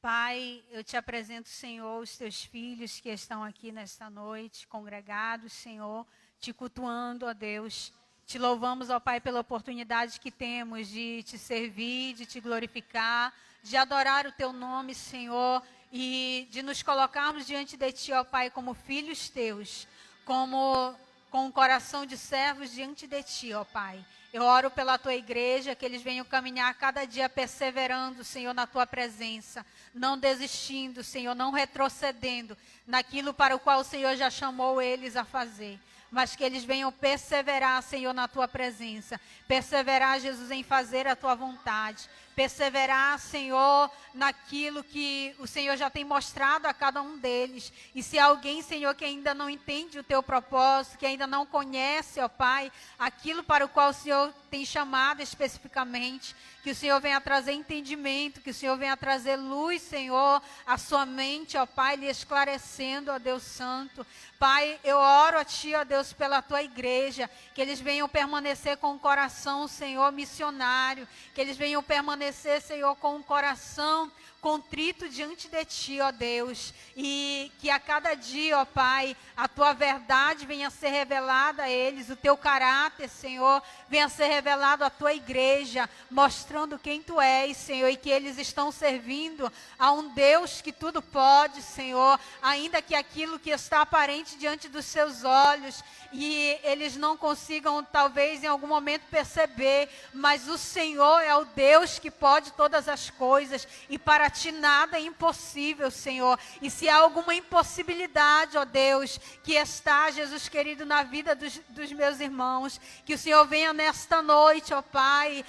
Pai, eu te apresento, Senhor, os teus filhos que estão aqui nesta noite, congregados, Senhor, te cultuando, ó Deus. Te louvamos, ó Pai, pela oportunidade que temos de te servir, de te glorificar, de adorar o teu nome, Senhor, e de nos colocarmos diante de ti, ó Pai, como filhos teus, com um coração de servos diante de ti, ó Pai. Eu oro pela tua igreja, que eles venham caminhar cada dia perseverando, Senhor, na tua presença. Não desistindo, Senhor, não retrocedendo naquilo para o qual o Senhor já chamou eles a fazer. Mas que eles venham perseverar, Senhor, na tua presença. Perseverar, Jesus, em fazer a tua vontade. perseverar, Senhor, naquilo que o Senhor já tem mostrado a cada um deles. E se há alguém, Senhor, que ainda não entende o teu propósito, que ainda não conhece, ó Pai, aquilo para o qual o Senhor tem chamado especificamente, que o Senhor venha trazer entendimento, que o Senhor venha trazer luz, Senhor, à sua mente, ó Pai, lhe esclarecendo, ó Deus Santo. Pai, eu oro a Ti, ó Deus, pela Tua igreja, que eles venham permanecer com o coração, Senhor, missionário, que eles venham permanecer, Senhor, com o coração contrito diante de Ti, ó Deus, e que a cada dia, ó Pai, a Tua verdade venha ser revelada a eles, o Teu caráter, Senhor, venha ser revelado à Tua igreja, mostrando quem Tu és, Senhor, e que eles estão servindo a um Deus que tudo pode, Senhor, ainda que aquilo que está aparente diante dos seus olhos, e eles não consigam, talvez, em algum momento perceber, mas o Senhor é o Deus que pode todas as coisas, e para Ti nada é impossível, Senhor. E se há alguma impossibilidade, ó Deus, que está, Jesus querido, na vida dos meus irmãos, que o Senhor venha nesta noite, ó Pai,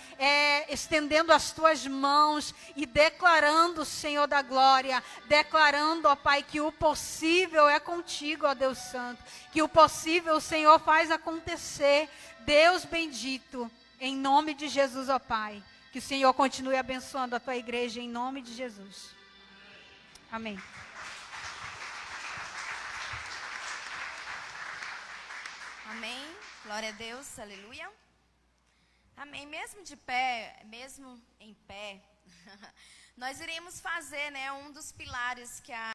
estendendo as Tuas mãos e declarando, Senhor da glória, declarando, ó Pai, que o possível é contigo, ó Deus Santo, que o possível o Senhor faz acontecer. Deus bendito, em nome de Jesus, ó Pai. Que o Senhor continue abençoando a Tua igreja em nome de Jesus. Amém. Amém. Glória a Deus. Aleluia. Amém. Mesmo de pé, mesmo em pé, nós iremos fazer, um dos pilares que a